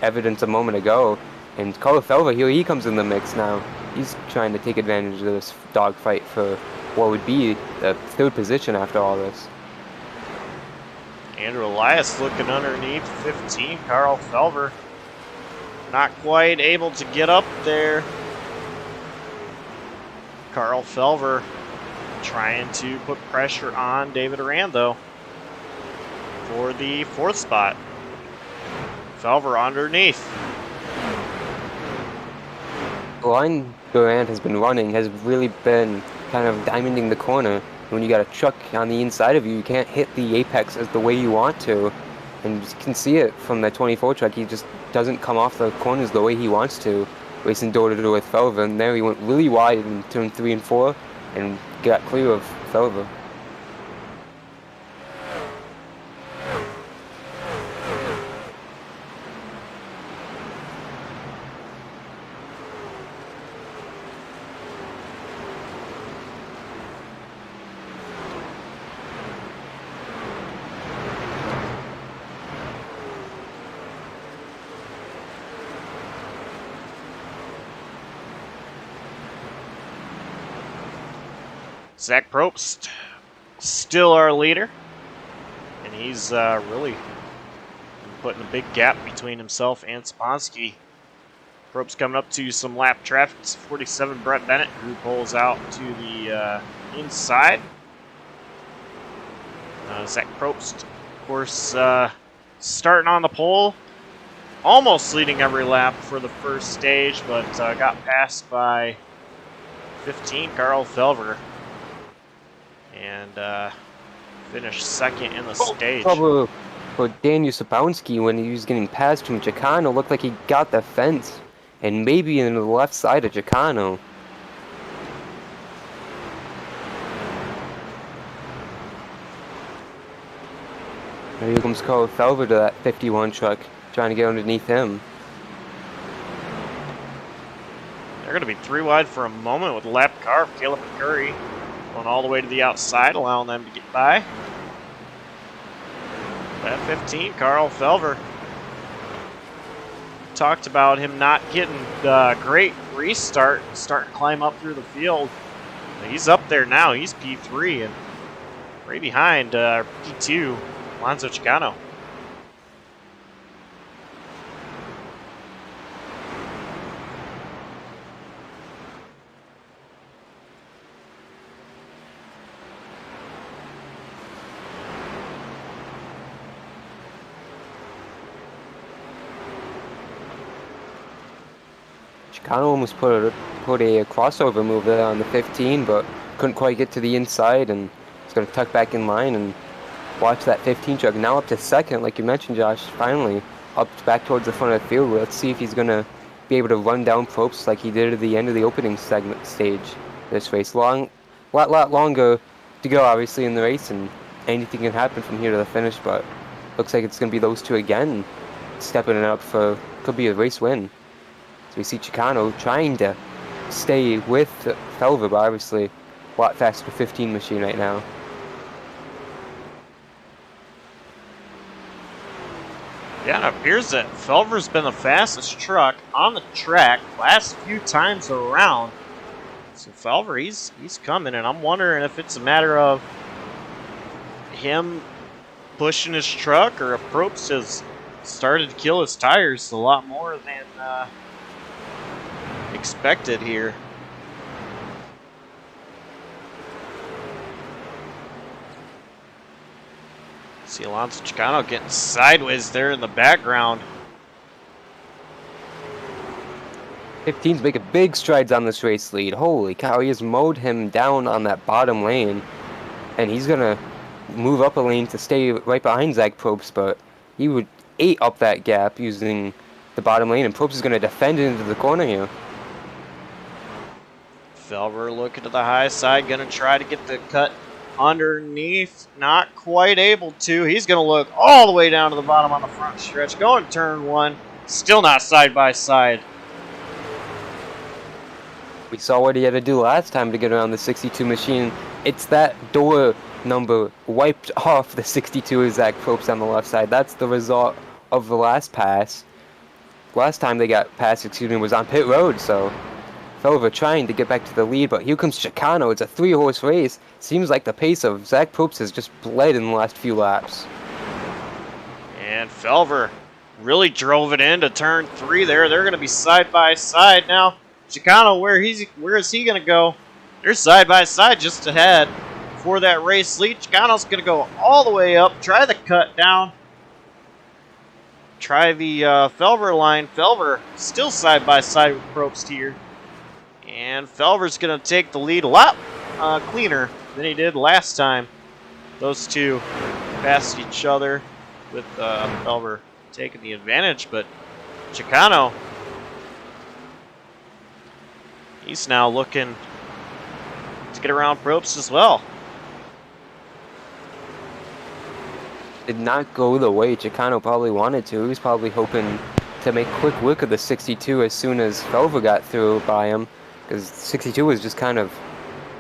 evidence a moment ago. And Carl Felver, here he comes in the mix now. He's trying to take advantage of this dogfight for what would be the 3rd position after all this. Andrew Elias looking underneath 15. Carl Felver not quite able to get up there. Carl Felver trying to put pressure on David Duran, though, for the 4th spot. Felver underneath. The line Duran has been running has really been kind of diamonding the corner. When you got a truck on the inside of you, you can't hit the apex as the way you want to. And you can see it from the 24 truck. He just doesn't come off the corners the way he wants to. Racing door to door with Felver, and there he went really wide in turn 3 and 4 and got clear of Felver. Zach Probst, still our leader, and he's really putting a big gap between himself and Sponsky. Probst coming up to some lap traffic. It's 47 Brett Bennett, who pulls out to the inside. Zach Probst, of course, starting on the pole, almost leading every lap for the first stage, but got passed by 15, Carl Felver, and finished 2nd in the stage. Trouble for Daniel Sapowski when he was getting passed from Chicano. Looked like he got the fence and maybe in the left side of Chicano. Here comes Carl Felver to that 51 truck, trying to get underneath him. They're going to be 3 wide for a moment with the lap car of Caleb and Curry going all the way to the outside, allowing them to get by. Lap 15, Carl Felver. Talked about him not getting a great restart, starting to climb up through the field. He's up there now. He's P3 and right behind P2, Alonso Chicano. Chicano almost put a crossover move there on the 15, but couldn't quite get to the inside, and he's going to tuck back in line and watch that 15 truck. Now up to second, like you mentioned, Josh, finally up back towards the front of the field. Let's see if he's going to be able to run down Probst like he did at the end of the opening segment stage this race. Lot longer to go, obviously, in the race, and anything can happen from here to the finish, but looks like it's going to be those two again stepping it up for, could be a race win. So we see Chicano trying to stay with Felver, but obviously a lot faster 15 machine right now. Yeah, it appears that Felver's been the fastest truck on the track last few times around. So Felver, he's coming, and I'm wondering if it's a matter of him pushing his truck or if Probst has started to kill his tires a lot more than expected here. See Alonso Chicano getting sideways there in the background. 15's making big strides on this race lead. Holy cow, he has mowed him down on that bottom lane, and he's gonna move up a lane to stay right behind Zach Probst, but he would ate up that gap using the bottom lane, and Probst is gonna defend into the corner here. Felver looking to the high side, gonna try to get the cut underneath, not quite able to. He's gonna look all the way down to the bottom on the front stretch, going turn 1, still not side by side. We saw what he had to do last time to get around the 62 machine. It's that door number wiped off the 62 of Zach Probst on the left side. That's the result of the last pass. Last time they got passed, was on pit road, so Felver trying to get back to the lead, but here comes Chicano. It's a 3-horse race. Seems like the pace of Zach Probst has just bled in the last few laps. And Felver really drove it into turn 3 there. They're going to be side by side now. Chicano, where is he going to go? They're side by side just ahead for that race lead. Chicano's going to go all the way up, try the cut down. Try the Felver line. Felver still side by side with Probst here. And Felver's going to take the lead a lot cleaner than he did last time. Those two passed each other with Felver taking the advantage. But Chicano, he's now looking to get around Probst as well. Did not go the way Chicano probably wanted to. He was probably hoping to make quick work of the 62 as soon as Felver got through by him. Because 62 was just kind of,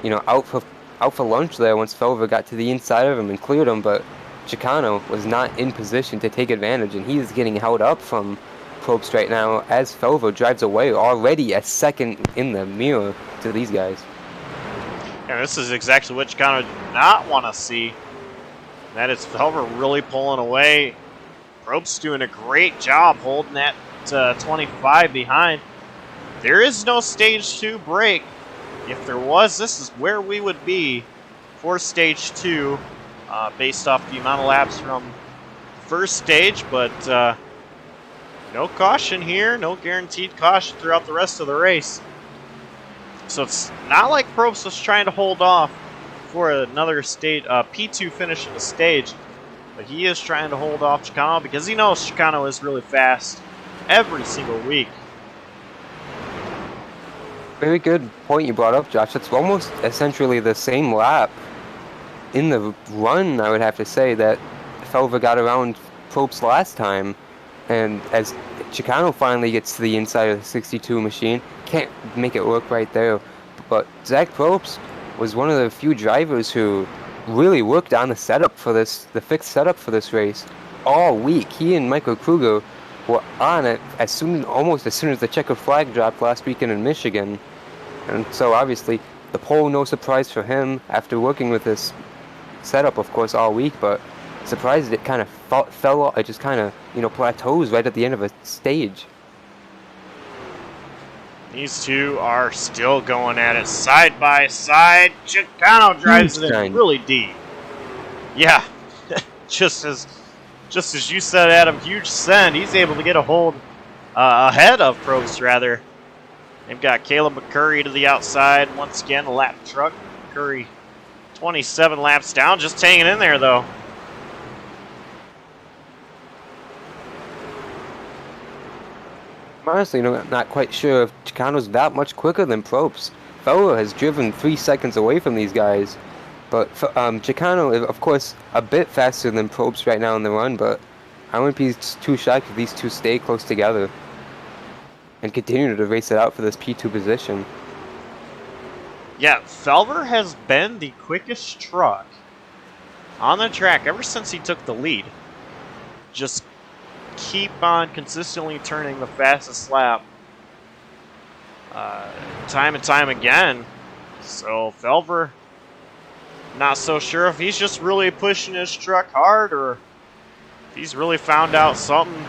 out for lunch there once Felver got to the inside of him and cleared him, but Chicano was not in position to take advantage, and he is getting held up from Probst right now as Felver drives away, already a second in the mirror to these guys. And this is exactly what Chicano did not want to see. That is Felver really pulling away. Probst doing a great job holding that 25 behind. There is no stage 2 break. If there was, this is where we would be for stage 2, based off the amount of laps from first stage, but no caution here, no guaranteed caution throughout the rest of the race. So it's not like Probst was trying to hold off for another stage, P2 finish of the stage, but he is trying to hold off Chicano because he knows Chicano is really fast every single week. Very good point you brought up, Josh. It's almost essentially the same lap in the run, I would have to say, that Felver got around Probst last time. And as Chicano finally gets to the inside of the 62 machine, can't make it work right there. But Zach Probst was one of the few drivers who really worked on the setup for this, the fixed setup for this race all week. He and Michael Krueger were on it almost as soon as the checkered flag dropped last weekend in Michigan. And so obviously the pole, no surprise for him after working with this setup, of course, all week, but surprised it kind of fell off. It just kind of, plateaus right at the end of a stage. These two are still going at it side by side. Chicano drives it in really deep. Yeah, just as you said, Adam, huge send. He's able to get a hold ahead of Probst, rather. They've got Caleb McCurry to the outside. Once again, a lap truck. McCurry 27 laps down, just hanging in there, though. I'm honestly not quite sure if Chicano's that much quicker than Probst. Fowler has driven 3 seconds away from these guys. But Chicano is, of course, a bit faster than Probst right now in the run, but I wouldn't be too shocked if these two stay close together and continue to race it out for this P2 position. Yeah, Felver has been the quickest truck on the track ever since he took the lead. Just keep on consistently turning the fastest lap time and time again. So Felver, not so sure if he's just really pushing his truck hard or if he's really found out something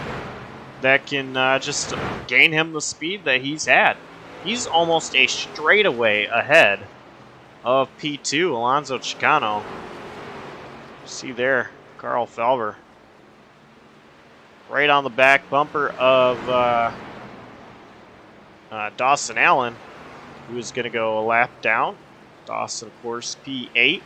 that can just gain him the speed that he's had. He's almost a straightaway ahead of P2, Alonzo Chicano. See there, Carl Felver. Right on the back bumper of Dawson Allen, who is going to go a lap down. Dawson, of course, P8.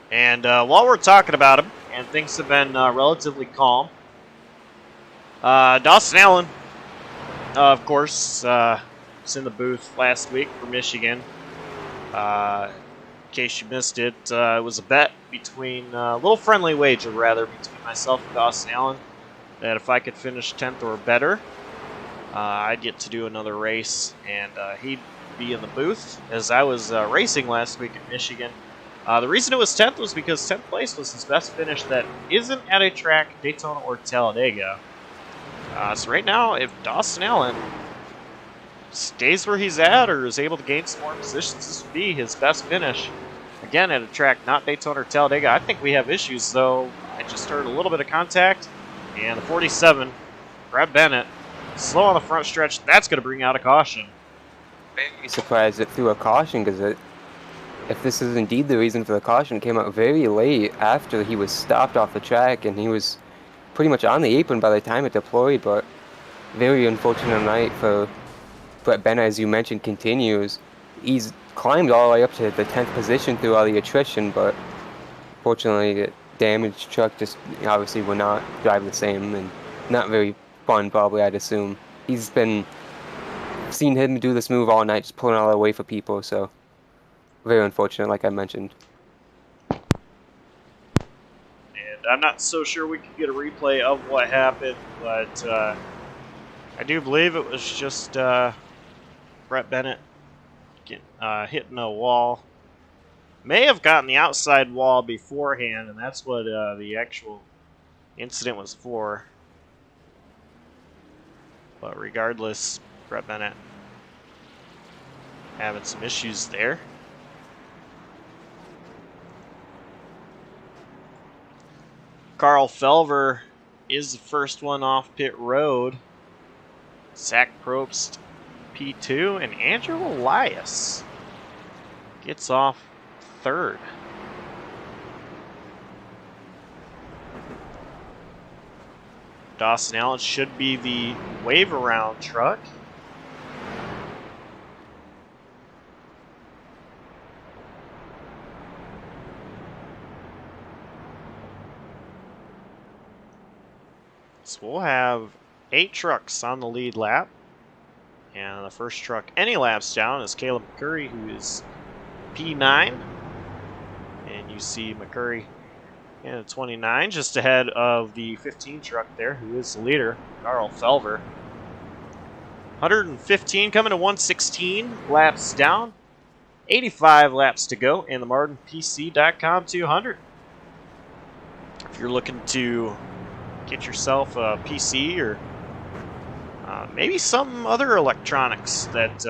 And while we're talking about him, and things have been relatively calm, Dawson Allen, of course, was in the booth last week for Michigan. In case you missed it, it was a bet between, a little friendly wager, rather, between myself and Dawson Allen, that if I could finish 10th or better, I'd get to do another race, and he'd be in the booth, as I was racing last week in Michigan. The reason it was 10th was because 10th place was his best finish that isn't at a track, Daytona or Talladega. So right now, if Dawson Allen stays where he's at or is able to gain some more positions, this would be his best finish. Again, at a track not Daytona or Talladega. I think we have issues, though. I just heard a little bit of contact, and the 47, Brad Bennett, slow on the front stretch. That's going to bring out a caution. Very surprised it threw a caution, because if this is indeed the reason for the caution, it came out very late after he was stopped off the track, and he was pretty much on the apron by the time it deployed. But very unfortunate night for Brett Bennett, as you mentioned, continues. He's climbed all the way up to the 10th position through all the attrition, but fortunately the damaged truck just obviously will not drive the same, and not very fun probably, I'd assume. He's been seen him do this move all night, just pulling all the way for people, so very unfortunate, like I mentioned. And I'm not so sure we can get a replay of what happened, but I do believe it was just Brett Bennett hitting a wall. May have gotten the outside wall beforehand, and that's what the actual incident was for. But regardless, Brett Bennett having some issues there. Carl Felver is the first one off pit road. Zach Probst P2, and Andrew Elias gets off third. Dawson Allen should be the wave around truck. So we'll have 8 trucks on the lead lap, And the first truck any laps down is Caleb McCurry, who is P9. And you see McCurry in 29, just ahead of the 15 truck there, who is the leader, Carl Felver. 115 coming to 116 laps down. 85 laps to go in the MardonPC.com 200. If you're looking to get yourself a PC or maybe some other electronics that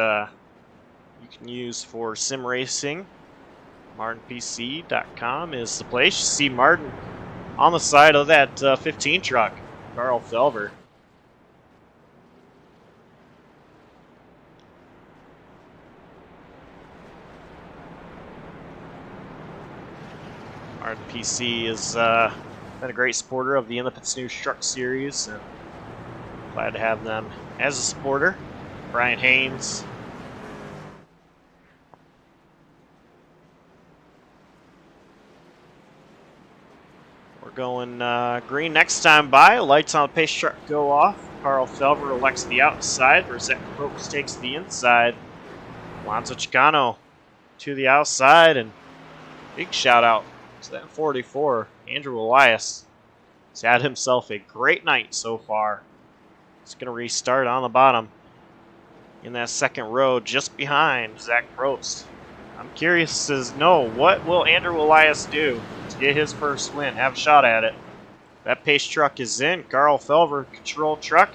you can use for sim racing, MardonPC.com is the place. You see Mardon on the side of that 15 truck, Carl Felver. Mardon PC has been a great supporter of the ITPN Truck Series, and glad to have them as a supporter. Brian Haynes. We're going green next time by. Lights on the pace truck go off. Carl Felver elects the outside. Zach Probst takes the inside. Alonzo Chicano to the outside, and big shout out to that 44, Andrew Elias. He's had himself a great night so far. He's going to restart on the bottom in that second row just behind Zach Probst. I'm curious to know, what will Andrew Elias do to get his first win? Have a shot at it. That pace truck is in. Carl Felver, control truck.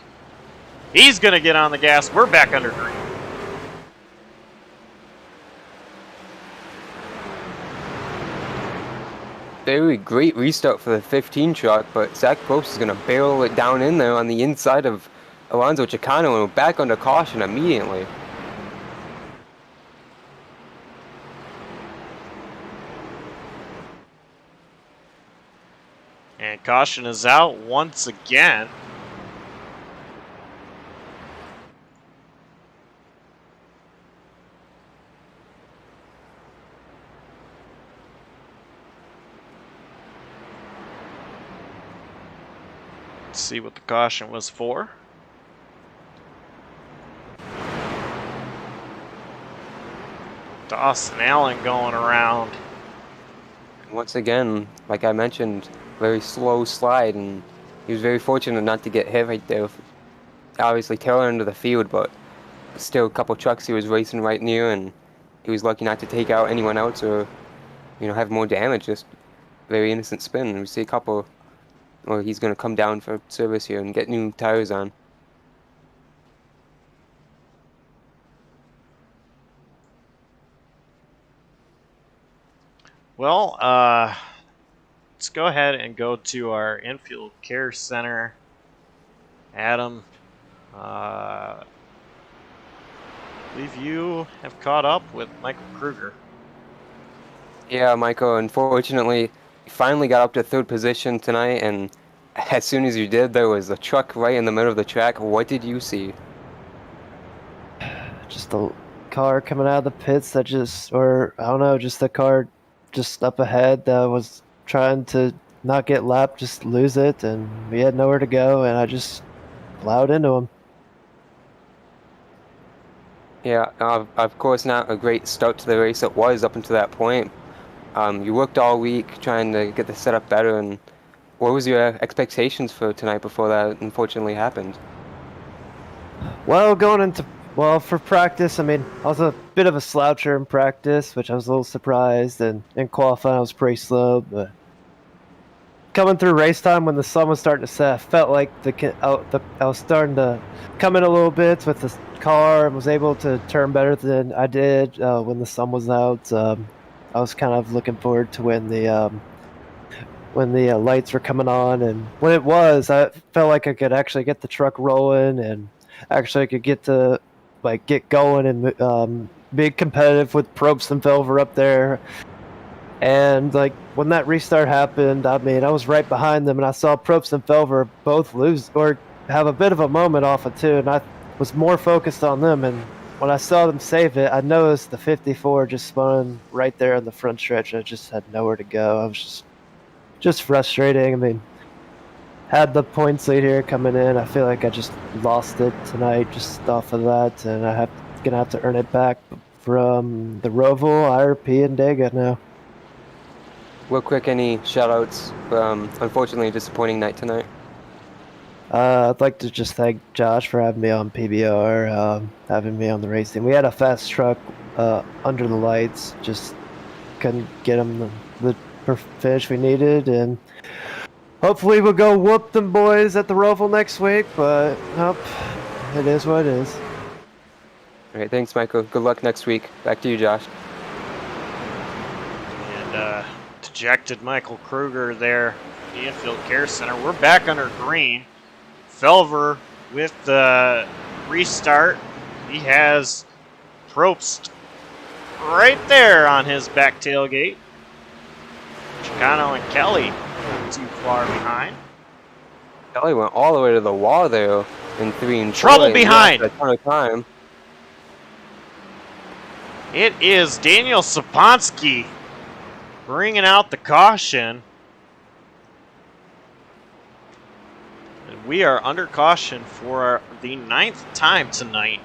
He's going to get on the gas. We're back under green. Very great restart for the 15 truck, but Zach Probst is going to barrel it down in there on the inside of Alonzo Chicano, and we're back under caution immediately. And caution is out once again. Let's see what the caution was for. Dawson Allen going around. Once again, like I mentioned, very slow slide, and he was very fortunate not to get hit right there. Obviously tail end of the field, but still a couple trucks he was racing right near, and he was lucky not to take out anyone else or, have more damage. Just very innocent spin. We see a couple, or he's going to come down for service here and get new tires on. Well, let's go ahead and go to our infield care center. Adam, I believe you have caught up with Michael Krueger. Yeah, Michael, unfortunately, you finally got up to third position tonight, and as soon as you did, there was a truck right in the middle of the track. What did you see? Just a car coming out of the pits that just the car just up ahead that was trying to not get lapped, just lose it, and we had nowhere to go, and I just plowed into him. Yeah, of course not a great start to the race it was up until that point. You worked all week trying to get the setup better, and what was your expectations for tonight before that unfortunately happened? Well, for practice, I was a bit of a sloucher in practice, which I was a little surprised, and in qualifying I was pretty slow, but coming through race time when the sun was starting to set, I felt like I was starting to come in a little bit with the car and was able to turn better than I did when the sun was out. I was kind of looking forward to when the lights were coming on, and when it was, I felt like I could actually get the truck rolling, and actually I could get going and be competitive with Probst and Felver up there. And when that restart happened, I was right behind them, and I saw Probst and Felver both lose or have a bit of a moment off of two, and I was more focused on them. And when I saw them save it, I noticed the 54 just spun right there in the front stretch. I just had nowhere to go. I was just frustrating. had the points lead here coming in. I feel like I just lost it tonight just off of that, and gonna have to earn it back from the Roval, IRP, and Dega now. Real quick, any shoutouts? Unfortunately, a disappointing night tonight. I'd like to just thank Josh for having me on PBR, having me on the race team. We had a fast truck under the lights, just couldn't get him the finish we needed, and hopefully we'll go whoop them boys at the Roval next week, but nope, it is what it is. All right, thanks, Michael. Good luck next week. Back to you, Josh. And dejected Michael Krueger there, the Infield Care Center. We're back under green. Felver with the restart. He has Probst right there on his back tailgate. Chicano and Kelly not too far behind. Kelly went all the way to the wall there in 3 and 4. Trouble behind. A ton of time. It is Daniel Saponsky bringing out the caution. And we are under caution for the 9th time tonight.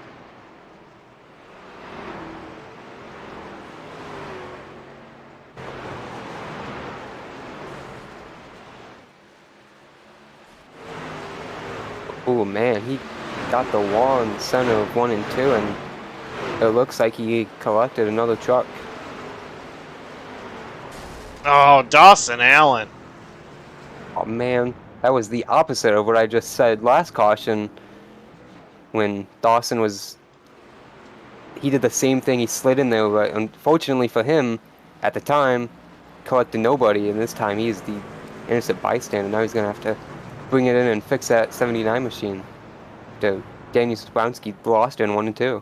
Oh man, he got the wall in the center of 1 and 2, and it looks like he collected another truck. Oh, Dawson Allen. Oh man, that was the opposite of what I just said last caution. When Dawson was, he did the same thing. He slid in there, but unfortunately for him, at the time, collected nobody, and this time he's the innocent bystander. Now he's gonna have to bring it in and fix that 79 machine. Daniel Saponsky lost in 1 and 2.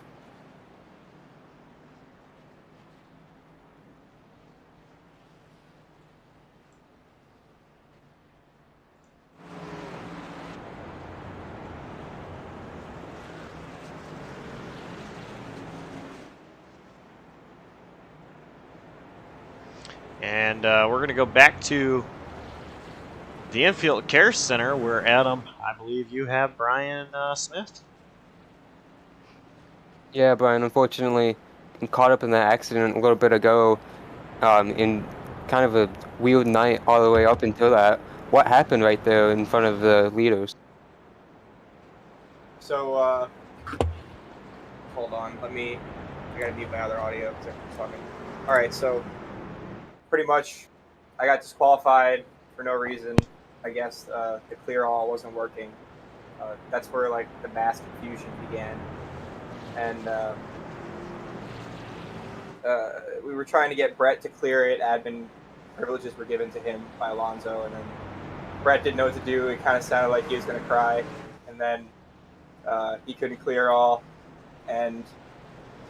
And we're going to go back to the Infield Care Center where, Adam, I believe you have Brian Smith. Yeah, Brian, unfortunately, I'm caught up in that accident a little bit ago, in kind of a weird night all the way up until that. What happened right there in front of the leaders? So, hold on, I gotta mute my other audio because I'm talking. Alright, so, pretty much, I got disqualified for no reason. I guess the clear all wasn't working. That's where, like, the mass confusion began. And we were trying to get Brett to clear it. Admin privileges were given to him by Alonso, and then Brett didn't know what to do. It kind of sounded like he was going to cry, and then he couldn't clear all. And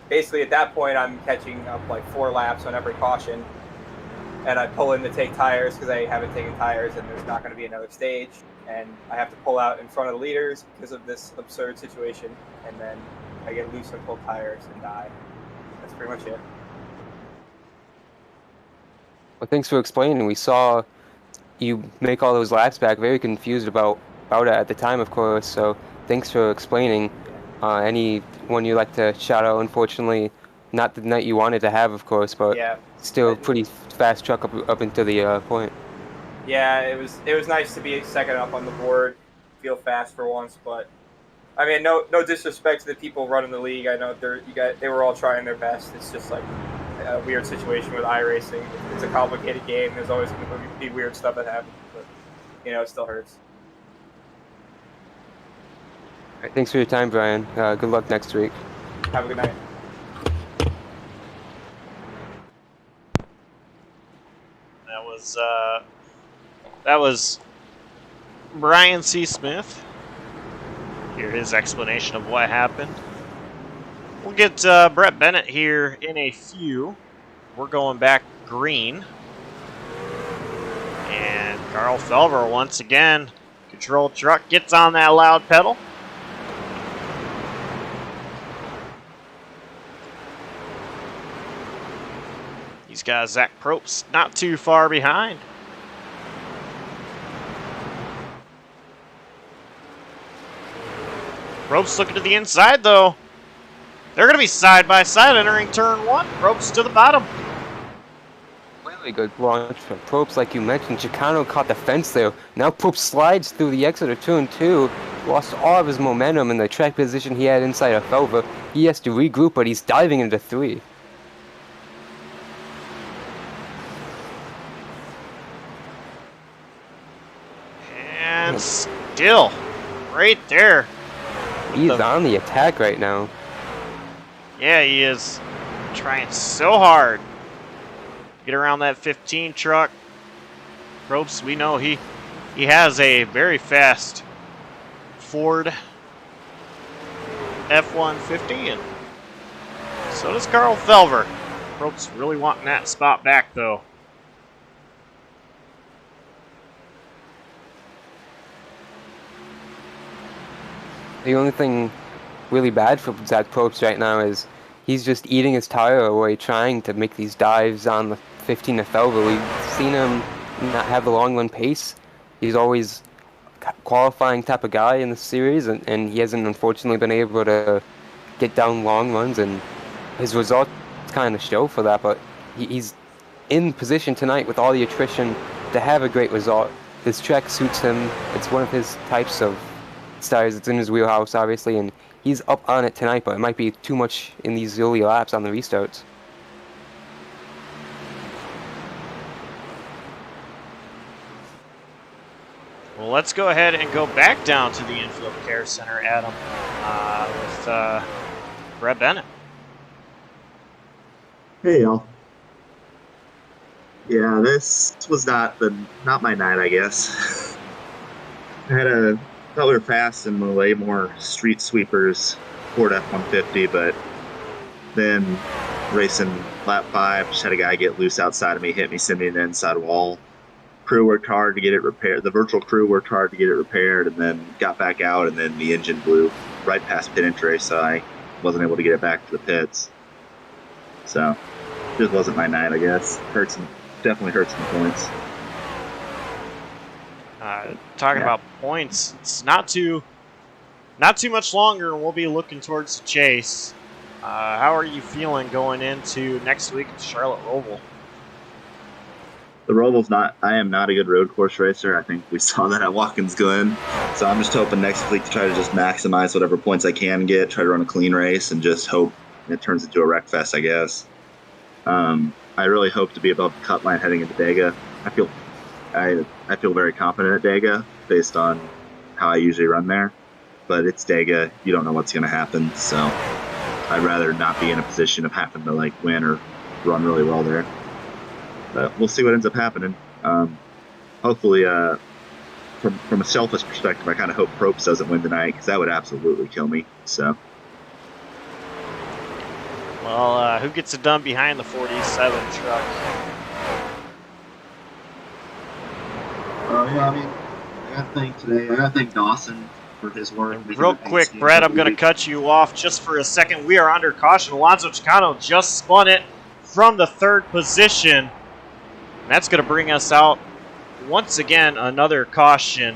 basically at that point, I'm catching up like 4 laps on every caution, and I pull in to take tires because I haven't taken tires, and there's not going to be another stage, and I have to pull out in front of the leaders because of this absurd situation, and then I get loose and pull tires and die. That's pretty much it. Well, thanks for explaining. We saw you make all those laps back, very confused about it at the time, of course, so thanks for explaining. Anyone you'd like to shout out? Unfortunately, not the night you wanted to have, of course, but Yeah, still pretty fast truck up into the point. yeah, it was nice to be second up on the board, feel fast for once, but I mean, no disrespect to the people running the league. I know they were all trying their best. It's just like a weird situation with iRacing. It's a complicated game. There's always going to be weird stuff that happens, but it still hurts. All right, thanks for your time, Brian. Good luck next week. Have a good night. That was Brian C. Smith. Hear his explanation of what happened. We'll get Brett Bennett here in a few. We're going back green. And Carl Felver once again, control truck, gets on that loud pedal. He's got Zach Probst not too far behind. Ropes looking to the inside, though. They're going to be side by side entering turn 1. Ropes to the bottom. Really good launch from Probst, like you mentioned. Chicano caught the fence there. Now Probst slides through the exit of turn 2. Lost all of his momentum in the track position he had inside of Felva. He has to regroup, but he's diving into 3. And still, right there. He's on the attack right now. Yeah, he is trying so hard. Get around that 15 truck. Probst, we know he has a very fast Ford F-150, and so does Carl Felver. Probst really wanting that spot back, though. The only thing really bad for Zach Probst right now is he's just eating his tire away trying to make these dives on the 15 to Felver. We've seen him not have the long run pace. He's always qualifying type of guy in the series, and he hasn't unfortunately been able to get down long runs, and his results kind of show for that, but he's in position tonight with all the attrition to have a great result. This track suits him. It's one of his types of styles. It's in his wheelhouse, obviously, and he's up on it tonight, but it might be too much in these early laps on the restarts. Well, let's go ahead and go back down to the Infield Care Center, Adam, with Brett Bennett. Hey y'all. Yeah, this was not my night, I guess. Thought we were fast and way more street sweepers Ford F-150, but then racing lap 5, just had a guy get loose outside of me, hit me, send me in the inside wall. Crew worked hard to get it repaired. The virtual crew worked hard to get it repaired, and then got back out, and then the engine blew right past pit entry, so I wasn't able to get it back to the pits. So, just wasn't my night, I guess. Definitely hurts some points. Talking about points, it's not too much longer, and we'll be looking towards the chase. How are you feeling going into next week at Charlotte Roval? The Roval's I am not a good road course racer. I think we saw that at Watkins Glen. So I'm just hoping next week to try to just maximize whatever points I can get, try to run a clean race, and just hope it turns into a wreck fest, I guess. I really hope to be above the cut line heading into Dega. I feel very confident at Dega based on how I usually run there. But it's Dega. You don't know what's going to happen. So I'd rather not be in a position of having to win or run really well there. But we'll see what ends up happening. Hopefully, from a selfish perspective, I kind of hope Probst doesn't win tonight, because that would absolutely kill me. So. Well, who gets it done behind the 47 truck? Yeah, I mean, I gotta thank Dawson for his work. Real quick, Brett, I'm going to cut you off just for a second. We are under caution. Alonso Chicano just spun it from the 3rd position. And that's going to bring us out, once again, another caution.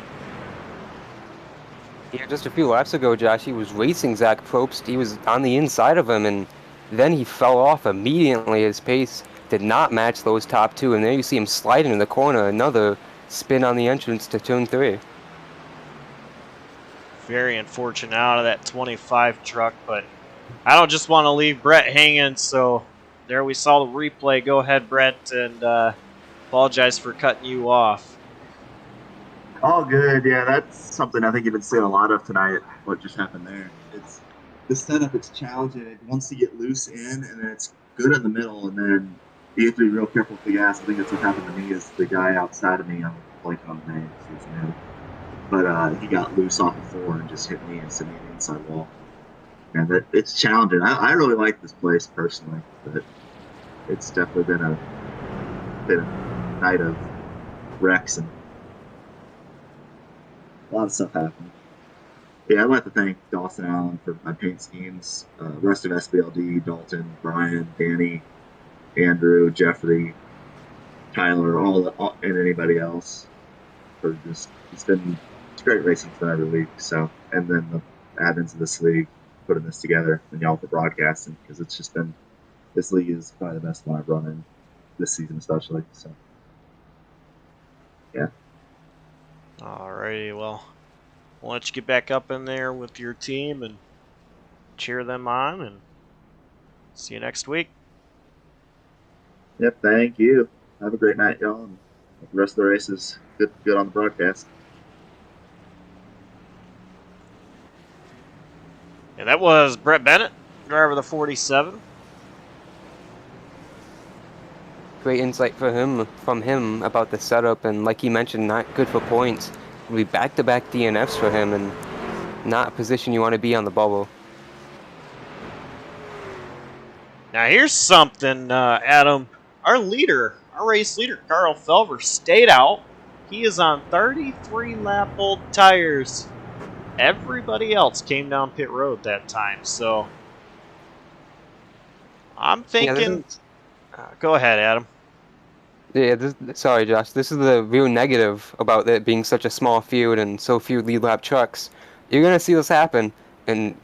Yeah, just a few laps ago, Josh, he was racing Zach Probst. He was on the inside of him, and then he fell off immediately. His pace did not match those top 2, and there you see him sliding in the corner. Another spin on the entrance to turn 3. Very unfortunate out of that 25 truck, but I don't just want to leave Brett hanging, so there we saw the replay. Go ahead, Brett, and apologize for cutting you off. All good. Yeah, that's something I think you've been seeing a lot of tonight, what just happened there. It's the setup, it's challenging. It wants to get loose in, and then it's good in the middle, and then you have to be real careful with the gas. I think that's what happened to me is the guy outside of me, I'm blanking on the name, but he got loose off the 4 and just hit me and sent me in the inside wall. And it's challenging. I really like this place personally, but it's definitely been a night of wrecks and a lot of stuff happened. Yeah, I'd like to thank Dawson Allen for my paint schemes, rest of SBLD, Dalton, Brian, Danny, Andrew, Jeffrey, Tyler, and anybody else for just it's great racing for every week. So, and then add into this league, putting this together, and y'all for broadcasting, because it's just been, this league is probably the best one I've run in this season, especially. So, yeah. Alrighty, well, we'll let you get back up in there with your team and cheer them on, and see you next week. Yep, thank you. Have a great night, y'all. And the rest of the race is good on the broadcast. And that was Brett Bennett, driver of the 47. Great insight from him about the setup, and like he mentioned, not good for points. It'll be back-to-back DNFs for him, and not a position you want to be on the bubble. Now here's something, Adam. Our race leader, Carl Felver, stayed out. He is on 33-lap-old tires. Everybody else came down pit road that time, so I'm thinking... go ahead, Adam. Yeah, sorry, Josh. This is the real negative about it being such a small field and so few lead lap trucks. You're going to see this happen, and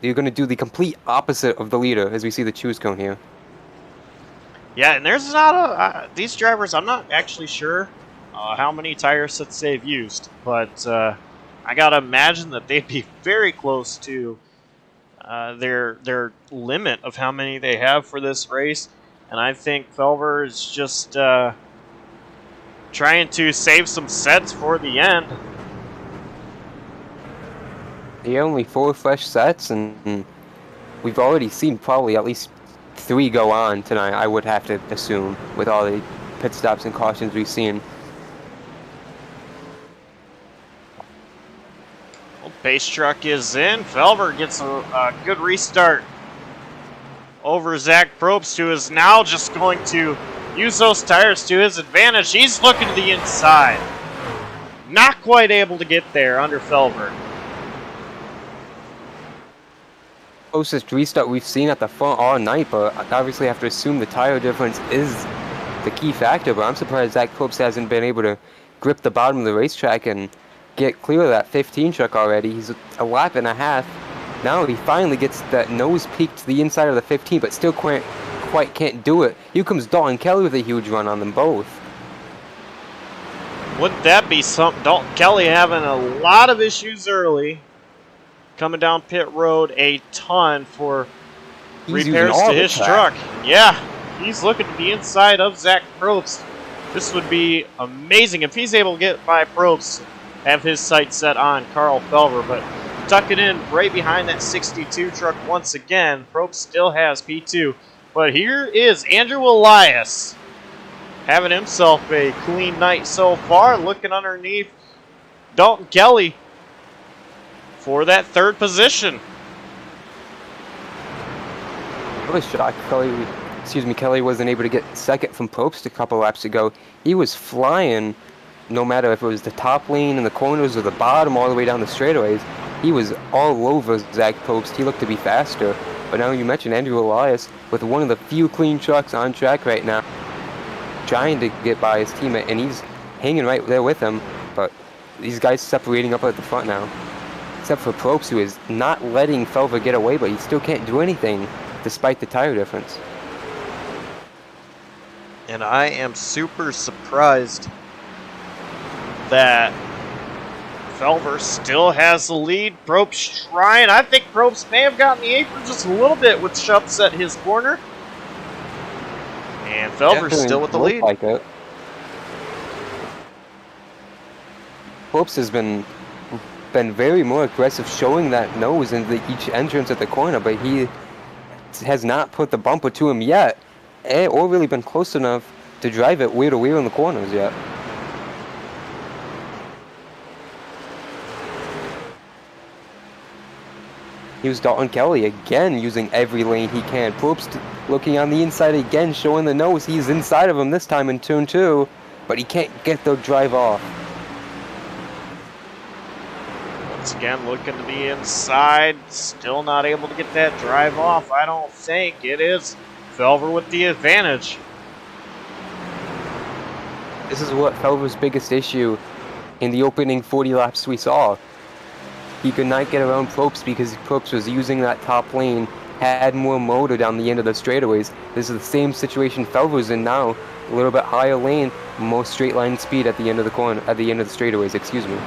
you're going to do the complete opposite of the leader as we see the choose cone here. Yeah, and there's not a... these drivers, I'm not actually sure how many tire sets they've used, but I got to imagine that they'd be very close to their limit of how many they have for this race. And I think Felver is just trying to save some sets for the end. Yeah, only 4 fresh sets, and we've already seen probably at least 3 go on tonight, I would have to assume, with all the pit stops and cautions we've seen. Well, pace truck is in. Felver gets a good restart over Zach Probst, who is now just going to use those tires to his advantage. He's looking to the inside. Not quite able to get there under Felver. Closest restart we've seen at the front all night, but obviously have to assume the tire difference is the key factor. But I'm surprised Zach Probst hasn't been able to grip the bottom of the racetrack and get clear of that 15 truck already. He's a lap and a half. Now he finally gets that nose peak to the inside of the 15, but still quite can't do it. Here comes Dalton Kelly with a huge run on them both. Wouldn't that be something? Dalton Kelly having a lot of issues early. Coming down pit road a ton for repairs to his truck. Yeah, he's looking to the inside of Zach Probst. This would be amazing if he's able to get by Probst, have his sights set on Carl Felver, but tuck it in right behind that 62 truck once again. Probst still has P2, but here is Andrew Elias having himself a clean night so far, looking underneath Dalton Kelly for that third position. I was shocked Kelly wasn't able to get second from Probst a couple laps ago. He was flying, no matter if it was the top lane in the corners or the bottom all the way down the straightaways. He was all over Zach Probst. He looked to be faster. But now you mentioned Andrew Elias with one of the few clean trucks on track right now, trying to get by his teammate, and he's hanging right there with him. But these guys separating up at the front now. Except for Probst, who is not letting Felver get away, but he still can't do anything despite the tire difference. And I am super surprised that Felver still has the lead. Probst trying. I think Probst may have gotten the apron just a little bit with Schups at his corner. And Felver's still with the lead. Like it. Probst has been very more aggressive, showing that nose in each entrance at the corner, but he has not put the bumper to him yet, or really been close enough to drive it wheel to wheel in the corners yet. Here's Dalton Kelly again using every lane he can. Probst looking on the inside again, showing the nose. He's inside of him this time in turn 2, but he can't get the drive off. Once again, looking to the inside. Still not able to get that drive off, I don't think. It is Felver with the advantage. This is what Felver's biggest issue in the opening 40 laps we saw. he could not get around Probst because Probst was using that top lane, had more motor down the end of the straightaways. This is the same situation Felver's in now, a little bit higher lane, more straight line speed at the end of the corner, at the end of the straightaways, excuse me.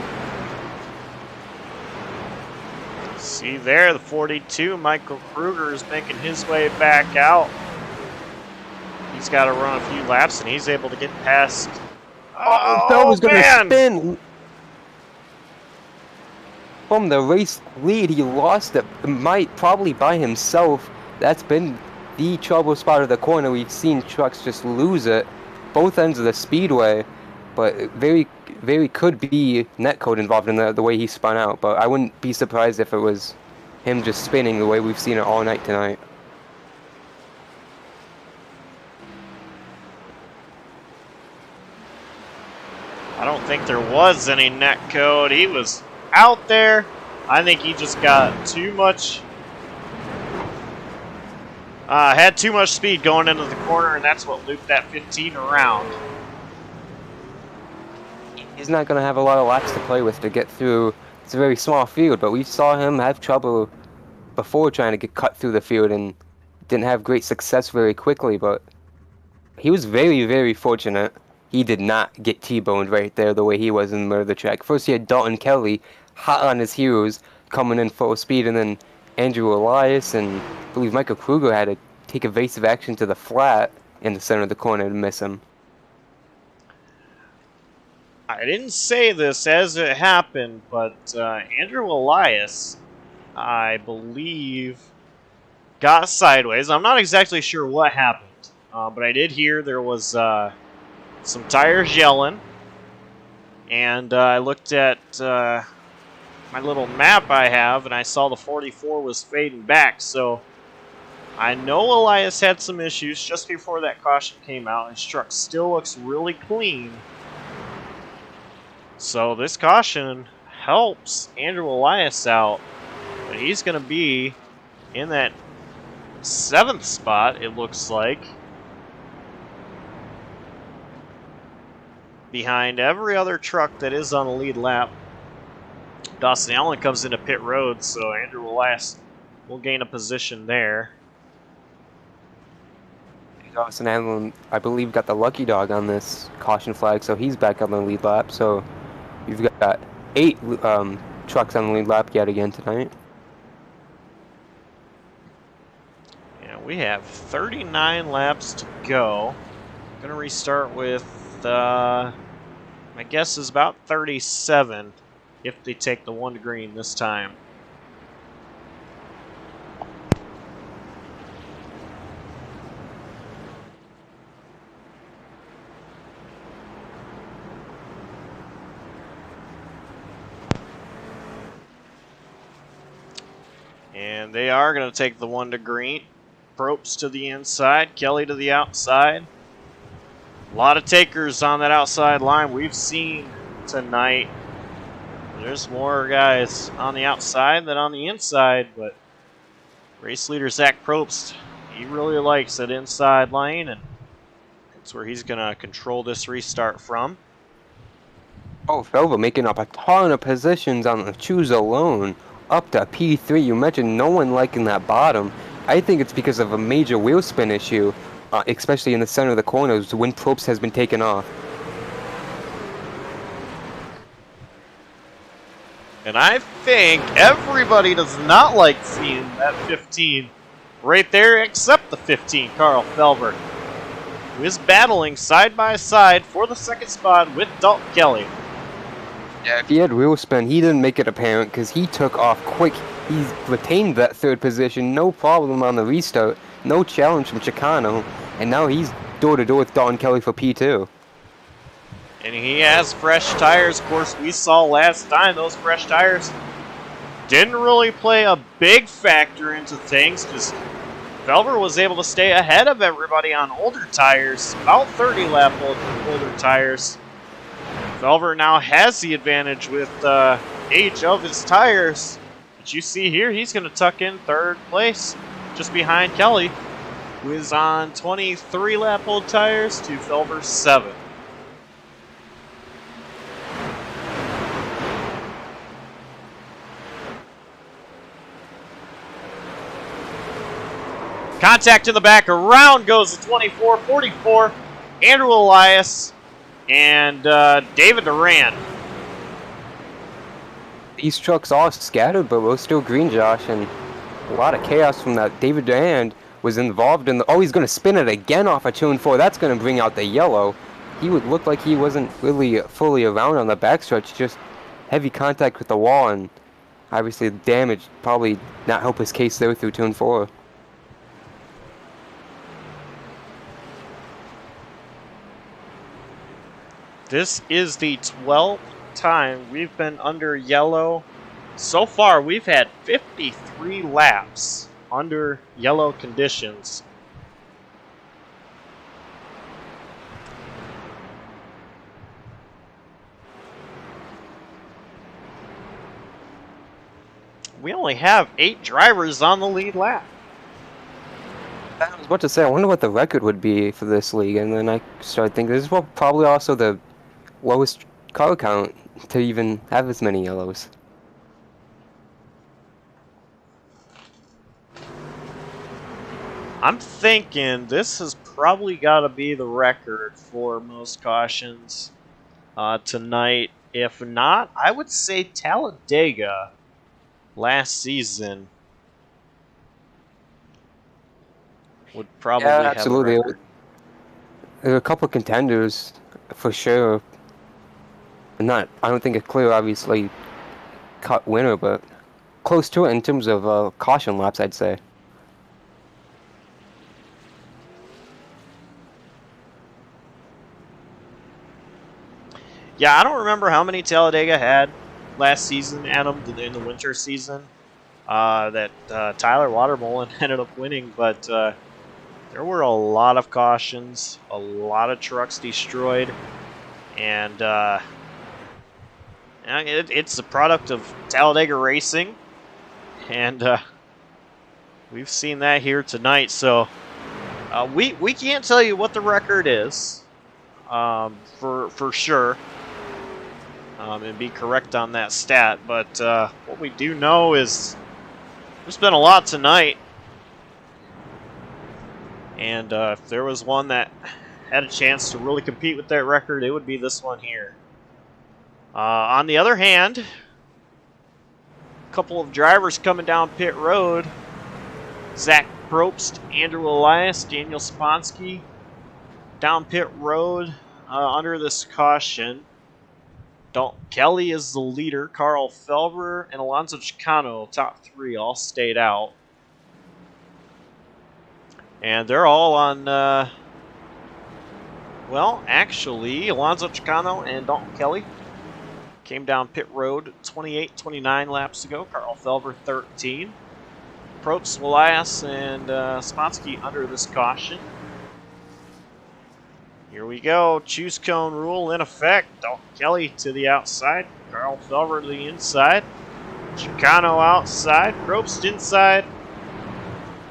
See there, the 42, Michael Krueger is making his way back out. He's got to run a few laps, and he's able to get past. Oh, Felver's gonna man! spin! From the race lead, he lost it, probably by himself. That's been the trouble spot of the corner. We've seen trucks just lose it, both ends of the speedway, but very could be netcode involved in the way he spun out. But I wouldn't be surprised if it was him just spinning the way we've seen it all night tonight. I don't think there was any netcode. He was out there. I think he just got too much. Had too much speed going into the corner, and that's what looped that 15 around. He's not going to have a lot of laps to play with to get through. It's a very small field, but we saw him have trouble before trying to get cut through the field and didn't have great success very quickly, but he was very fortunate. He did not get T-boned right there the way he was in the middle of the track. First he had Dalton Kelly hot on his heels coming in full speed, and then Andrew Elias and I believe Michael Krueger had to take evasive action to the flat in the center of the corner to miss him. I didn't say this as it happened, but Andrew Elias, I believe, got sideways. I'm not exactly sure what happened, but I did hear there was some tires yelling, and I looked at my little map I have, and I saw the 44 was fading back, so I know Elias had some issues just before that caution came out. His truck still looks really clean. So this caution helps Andrew Elias out, but he's going to be in that 7th spot, it looks like, behind every other truck that is on the lead lap. Dawson Allen comes into pit road, so Andrew Elias will gain a position there. Dawson Allen, I believe, got the lucky dog on this caution flag, so he's back on the lead lap. So you've got 8 trucks on the lead lap yet again tonight. Yeah, we have 39 laps to go. Gonna restart with, my guess is about 37 if they take the 1 to green this time. And they are going to take the 1 to green. Probst to the inside, Kelly to the outside. A lot of takers on that outside line we've seen tonight. There's more guys on the outside than on the inside, but race leader Zach Probst, he really likes that inside lane, and that's where he's going to control this restart from. Oh, Felver making up a ton of positions on the choose alone. Up to P3. You mentioned no one liking that bottom. I think it's because of a major wheel spin issue, especially in the center of the corners when Probst has been taken off. And I think everybody does not like seeing that 15 right there, except the 15, Carl Felver, who is battling side by side for the 2nd spot with Dalton Kelly. Yeah, if he had wheel spin, he didn't make it apparent because he took off quick. He retained that 3rd position, no problem on the restart, no challenge from Chicano, and now he's door-to-door with Dalton Kelly for P2. And he has fresh tires. Of course, we saw last time those fresh tires didn't really play a big factor into things because Felver was able to stay ahead of everybody on older tires, about 30 lap older tires. Felver now has the advantage with the age of his tires. But you see here, he's going to tuck in 3rd place just behind Kelly, who is on 23 lap old tires to Felver's 7. Contact in the back. Around goes the 24-44. Andrew Elias and David Duran. These trucks all scattered, but we're still green, Josh, and a lot of chaos from that. David Duran was involved in the... Oh, he's going to spin it again off a 2 and 4. That's going to bring out the yellow. He would look like he wasn't really fully around on the backstretch, just heavy contact with the wall, and obviously the damage probably not help his case there through 2 and 4. This is the 12th time we've been under yellow. So far, we've had 53 laps under yellow conditions. We only have 8 drivers on the lead lap. I was about to say, I wonder what the record would be for this league, and then I started thinking this is probably also the lowest car count to even have as many yellows. I'm thinking this has probably got to be the record for most cautions tonight. If not, I would say Talladega last season would probably have absolutely. the record. There are a couple of contenders for sure. I don't think a clear, obviously, cut winner, but close to it in terms of caution laps, I'd say. Yeah, I don't remember how many Talladega had last season, Adam, in the winter season that Tyler Watermolen ended up winning, but there were a lot of cautions, a lot of trucks destroyed, and it's a product of Talladega racing, and we've seen that here tonight. So we can't tell you what the record is for sure. And be correct on that stat, but what we do know is there's been a lot tonight, and if there was one that had a chance to really compete with that record, it would be this one here. On the other hand, a couple of drivers coming down pit road: Zach Probst, Andrew Elias, Daniel Sponsky down pit road under this caution. Dalton Kelly is the leader. Carl Felber and Alonso Chicano, top 3, all stayed out. And they're all on, well, actually, Alonso Chicano and Dalton Kelly came down pit road 28, 29 laps ago. Carl Felber, 13. Probst, Elias, and Sponsky under this caution. Here we go. Choose cone rule in effect. Dalton Kelly to the outside. Carl Felber to the inside. Chicano outside. Probst inside.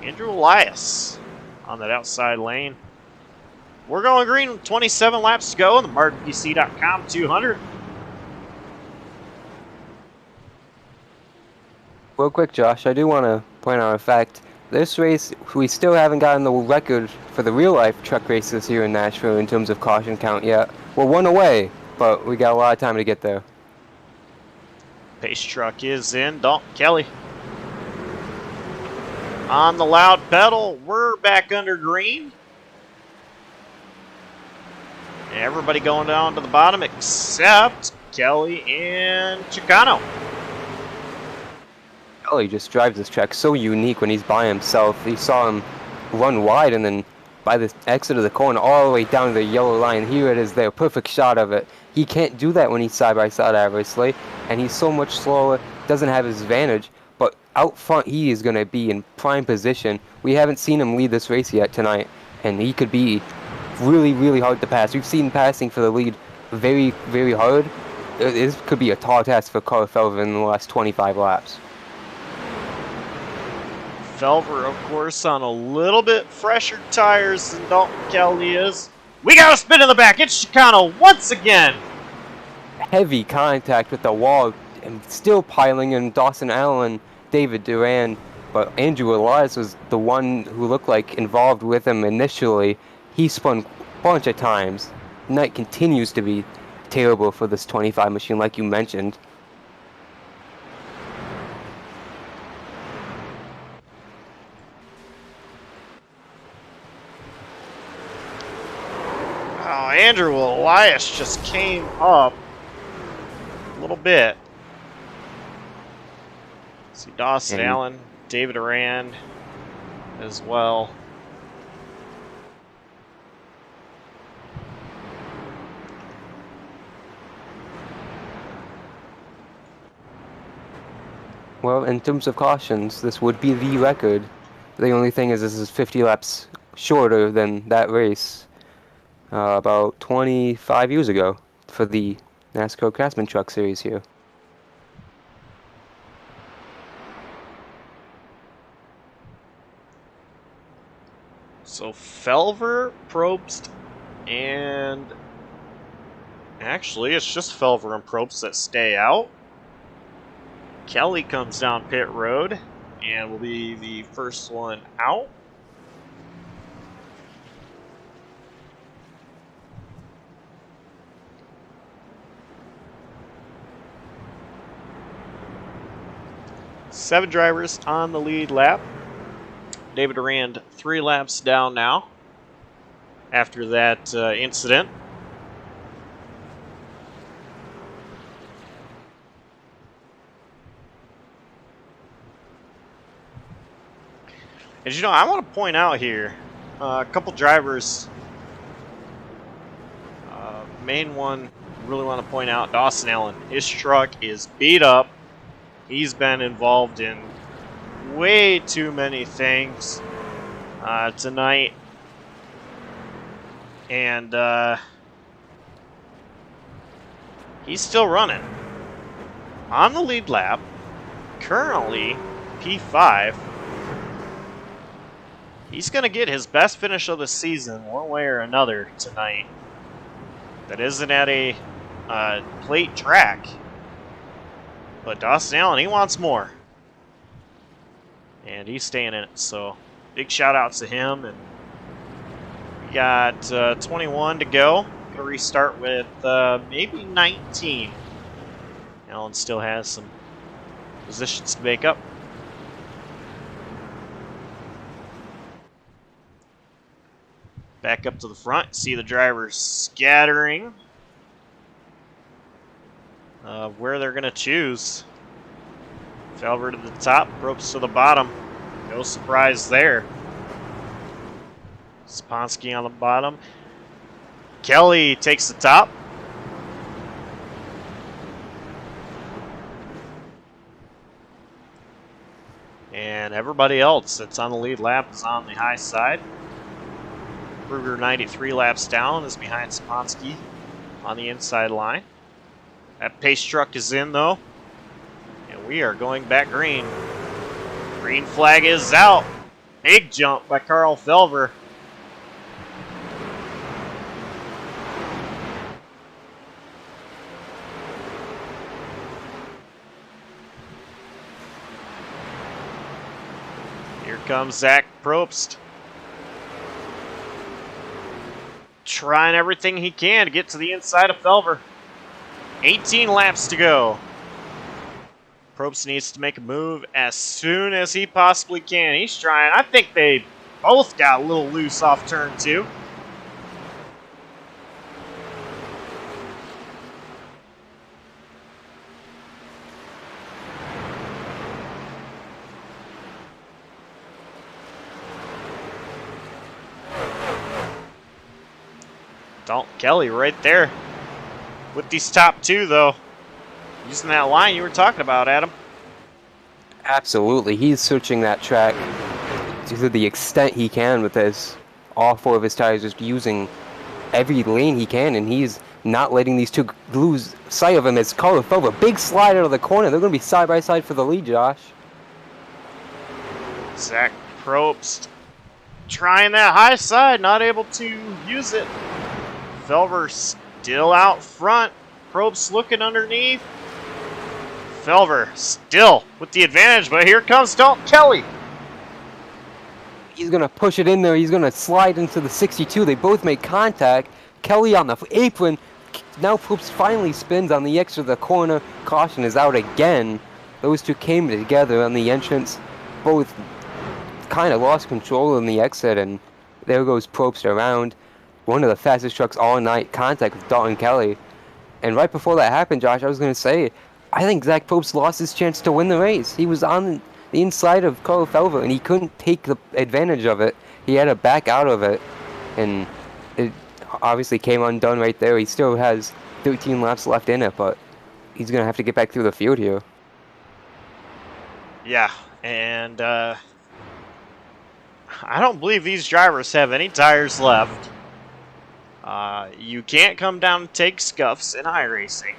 Andrew Elias on that outside lane. We're going green with 27 laps to go on the MardonPC.com 200. Real quick, Josh, I do want to point out a fact. This race, we still haven't gotten the record for the real-life truck races here in Nashville in terms of caution count yet. We're one away, but we got a lot of time to get there. Pace truck is in. Dalton Kelly on the loud pedal. We're back under green. Everybody going down to the bottom except Kelly and Chicano. Kelly just drives this track so unique when he's by himself. You saw him run wide and then by the exit of the corner all the way down to the yellow line. Here it is there, perfect shot of it. He can't do that when he's side by side, obviously, and he's so much slower, doesn't have his advantage, but out front he is going to be in prime position. We haven't seen him lead this race yet tonight, and he could be really, really hard to pass. We've seen passing for the lead very, very hard. This could be a tall task for Carl Felber in the last 25 laps. Felber, of course, on a little bit fresher tires than Dalton Kelly is. We got a spin in the back. It's Chicano once again. Heavy contact with the wall and still piling in Dawson Allen, David Duran. But Andrew Elias was the one who looked like involved with him initially. He spun a bunch of times. Night continues to be terrible for this 25 machine, like you mentioned. Oh, Andrew Elias just came up a little bit. See Dawson Allen, David Duran as well. Well, in terms of cautions, this would be the record. The only thing is this is 50 laps shorter than that race about 25 years ago for the NASCAR Craftsman Truck Series here. So Felver, Probst, and actually it's just Felver and Probst that stay out. Kelly comes down pit road and will be the first one out. Seven drivers on the lead lap. David Duran 3 laps down now after that incident. As you know, I want to point out here a couple drivers. Main one, really want to point out Dawson Allen. His truck is beat up. He's been involved in way too many things tonight. And he's still running. On the lead lap, currently P5. He's going to get his best finish of the season one way or another tonight. That isn't at a plate track. But Dawson Allen, he wants more. And he's staying in it. So big shout outs to him. And we got 21 to go. Going to restart with maybe 19. Allen still has some positions to make up. Back up to the front, see the drivers scattering where they're going to choose. Felver to the top, Probst to the bottom. No surprise there. Sponsky on the bottom. Kelly takes the top. And everybody else that's on the lead lap is on the high side. Krueger 93 laps down is behind Sponsky on the inside line. That pace truck is in though. And we are going back green. Green flag is out. Big jump by Carl Felver. Here comes Zach Probst. Trying everything he can to get to the inside of Felver. 18 laps to go. Probst needs to make a move as soon as he possibly can. He's trying. I think they both got a little loose off turn 2. Dalton Kelly right there with these top 2, though. Using that line you were talking about, Adam. Absolutely. He's searching that track to the extent he can with his all 4 of his tires, just using every lane he can, and he's not letting these 2 lose sight of him. As Carl Felver, big slide out of the corner. They're going to be side by side for the lead, Josh. Zach Probst trying that high side, not able to use it. Felver still out front. Probst looking underneath. Felver still with the advantage, but here comes Dalton Kelly. He's going to push it in there. He's going to slide into the 62. They both make contact. Kelly on the apron. Now Probst finally spins on the exit of the corner. Caution is out again. Those two came together on the entrance. Both kind of lost control in the exit, and there goes Probst around. One of the fastest trucks all night. Contact with Dalton Kelly. And right before that happened, Josh, I was going to say, I think Zach Probst lost his chance to win the race. He was on the inside of Carl Felver, and he couldn't take the advantage of it. He had to back out of it, and it obviously came undone right there. He still has 13 laps left in it, but he's going to have to get back through the field here. Yeah, and I don't believe these drivers have any tires left. You can't come down and take scuffs in iRacing.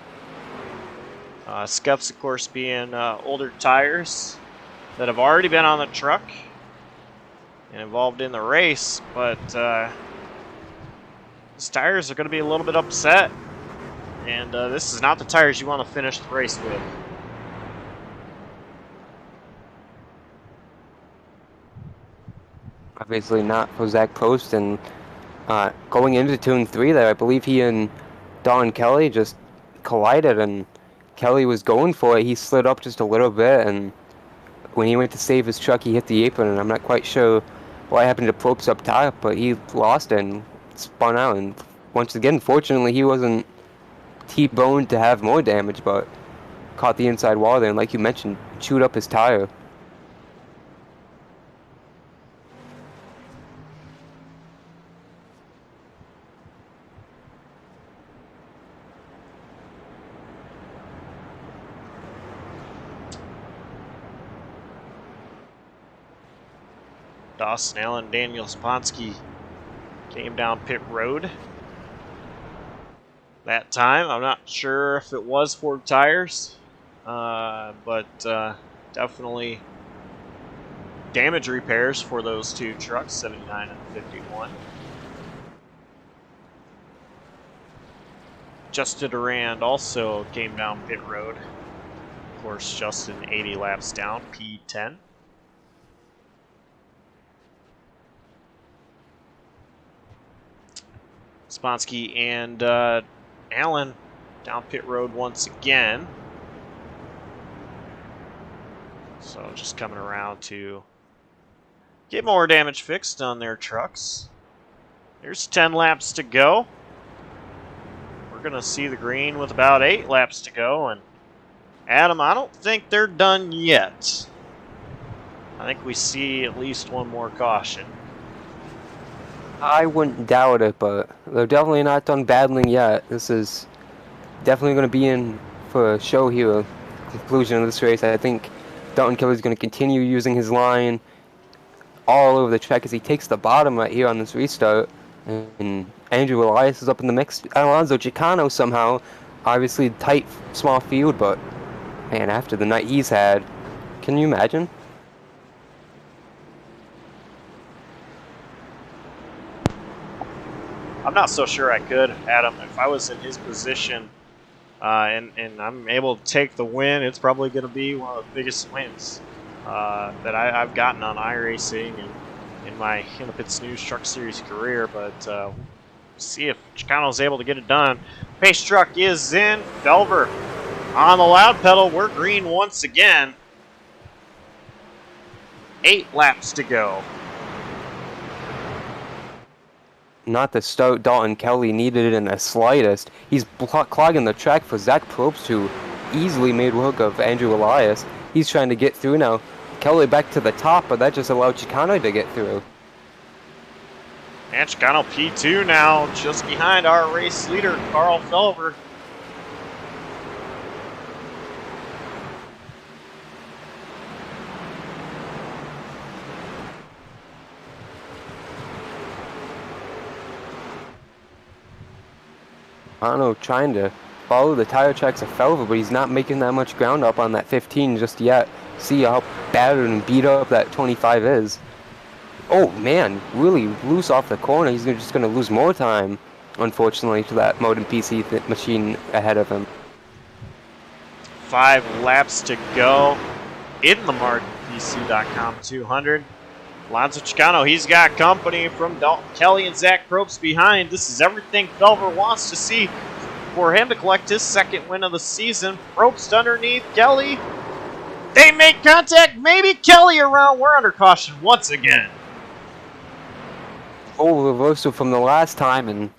Scuffs, of course, being older tires that have already been on the truck and involved in the race, but these tires are going to be a little bit upset, and this is not the tires you want to finish the race with. Obviously not for Zach Probst, and going into Turn 3 there, I believe he and Don Kelly just collided, and Kelly was going for it. He slid up just a little bit, and when he went to save his truck, he hit the apron, and I'm not quite sure what happened to Probst up top, but he lost it and spun out, and once again, fortunately, he wasn't T-boned to have more damage, but caught the inside wall there, and like you mentioned, chewed up his tire. Dawson Allen, Daniel Sponsky came down pit road that time. I'm not sure if it was Ford tires, but definitely damage repairs for those two trucks, 79 and 51. Justin Duran also came down pit road. Of course, Justin 80 laps down, P10. Sponsky and Allen down pit road once again. So just coming around to get more damage fixed on their trucks. There's 10 laps to go. We're going to see the green with about 8 laps to go. And Adam, I don't think they're done yet. I think we see at least one more caution. I wouldn't doubt it, but they're definitely not done battling yet. This is definitely going to be in for a show here, conclusion of this race. I think Dalton Kelly's going to continue using his line all over the track as he takes the bottom right here on this restart. And Andrew Elias is up in the mix. Alonso Chicano somehow, obviously tight, small field, but man, after the night he's had, can you imagine? I'm not so sure I could, Adam. If I was in his position and I'm able to take the win, it's probably going to be one of the biggest wins that I've gotten on iRacing and in my In the Pits News Truck Series career. But see if Chicano's able to get it done. Pace truck is in. Felver on the loud pedal. We're green once again. 8 laps to go. Not the start Dalton Kelly needed it in the slightest. He's clogging the track for Zach Probst, who easily made work of Andrew Elias. He's trying to get through now. Kelly back to the top, but that just allowed Chicano to get through. And Chicano P2 now, just behind our race leader, Carl Felver. Chicano trying to follow the tire tracks of Felver, but he's not making that much ground up on that 15 just yet. See how battered and beat up that 25 is. Oh man, really loose off the corner. He's just going to lose more time, unfortunately, to that Mardon PC machine ahead of him. 5 laps to go in the MardonPC.com 200. Alonzo Chicano, he's got company from Dalton Kelly and Zach Probst behind. This is everything Felver wants to see for him to collect his second win of the season. Probst underneath Kelly. They make contact. Maybe Kelly around. We're under caution once again. Full reversal from the last time, and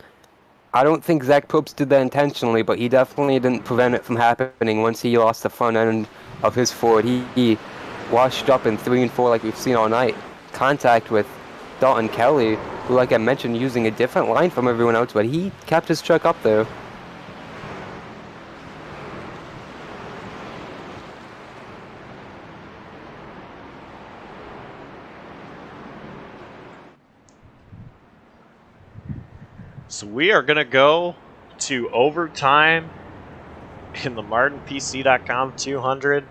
I don't think Zach Probst did that intentionally, but he definitely didn't prevent it from happening once he lost the front end of his Ford. He washed up in 3 and 4 like we've seen all night. Contact with Dalton Kelly, who, like I mentioned, using a different line from everyone else, but he kept his truck up there. So we are going to go to overtime in the MardonPC.com 200.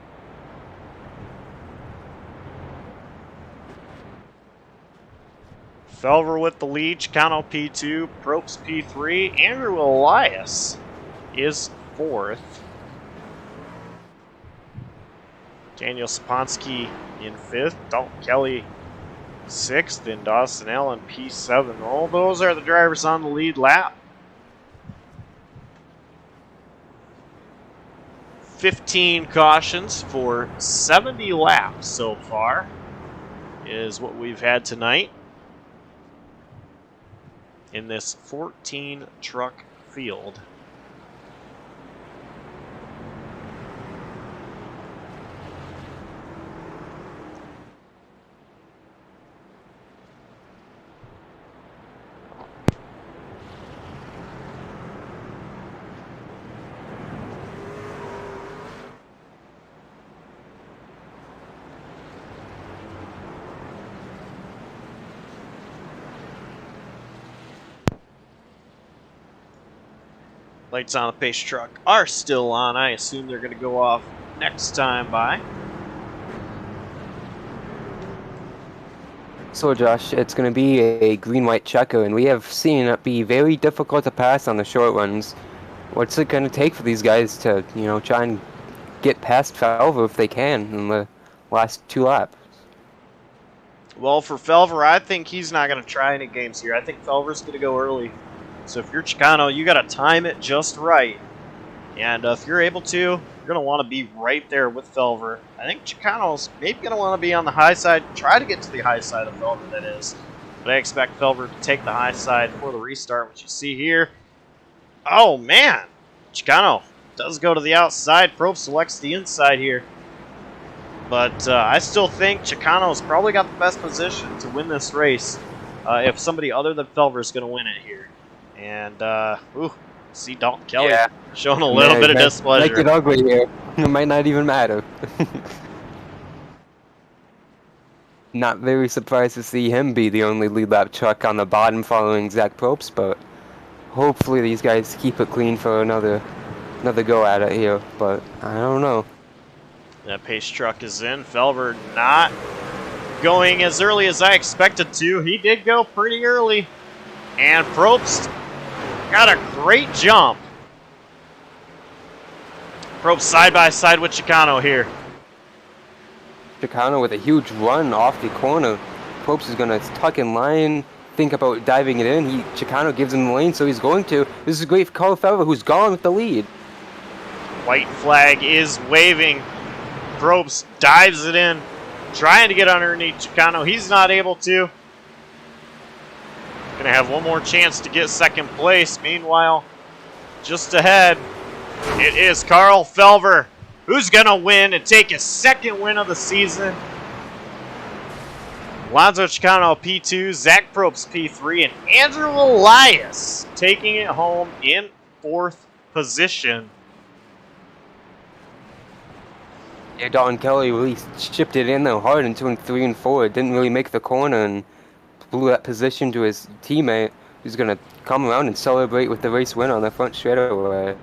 Felver with the lead, Chicano P2, Probst P3, Andrew Elias is 4th. Daniel Saponsky in 5th, Dalton Kelly 6th, and Dawson Allen P7. All those are the drivers on the lead lap. 15 cautions for 70 laps so far is what we've had tonight in this 14 truck field. Lights on the pace truck are still on. I assume they're going to go off next time by. So Josh, it's going to be a green-white checker, and we have seen it be very difficult to pass on the short runs. What's it going to take for these guys to, try and get past Felver if they can in the last 2 laps? Well, for Felver, I think he's not going to try any games here. I think Felver's going to go early. So if you're Chicano, you got to time it just right. And if you're able to, you're going to want to be right there with Felver. I think Chicano's maybe going to want to be on the high side, try to get to the high side of Felver, that is. But I expect Felver to take the high side for the restart, which you see here. Oh, man. Chicano does go to the outside. Probst selects the inside here. But I still think Chicano's probably got the best position to win this race if somebody other than Felver is going to win it here. And, see Dalton Kelly showing a little bit of displeasure. Make it ugly here. It might not even matter. Not very surprised to see him be the only lead lap truck on the bottom following Zach Probst, but hopefully these guys keep it clean for another go at it here, but I don't know. That pace truck is in. Felver not going as early as I expected to. He did go pretty early. And Probst got a great jump. Probst side by side with Chicano here. Chicano with a huge run off the corner. Probst is going to tuck in line, think about diving it in. Chicano gives him the lane, so he's going to. This is great for Carl Felver, who's gone with the lead. White flag is waving. Probst dives it in, trying to get underneath Chicano. He's not able to. Going to have one more chance to get second place. Meanwhile, just ahead, it is Carl Felver, who's going to win and take his second win of the season. Alonzo Chicano P2, Zach Probst P3, and Andrew Elias taking it home in 4th position. Yeah, Dalton Kelly really chipped it in there hard into 3 and 4. It didn't really make the corner and blew that position to his teammate, who's going to come around and celebrate with the race win on the front straightaway.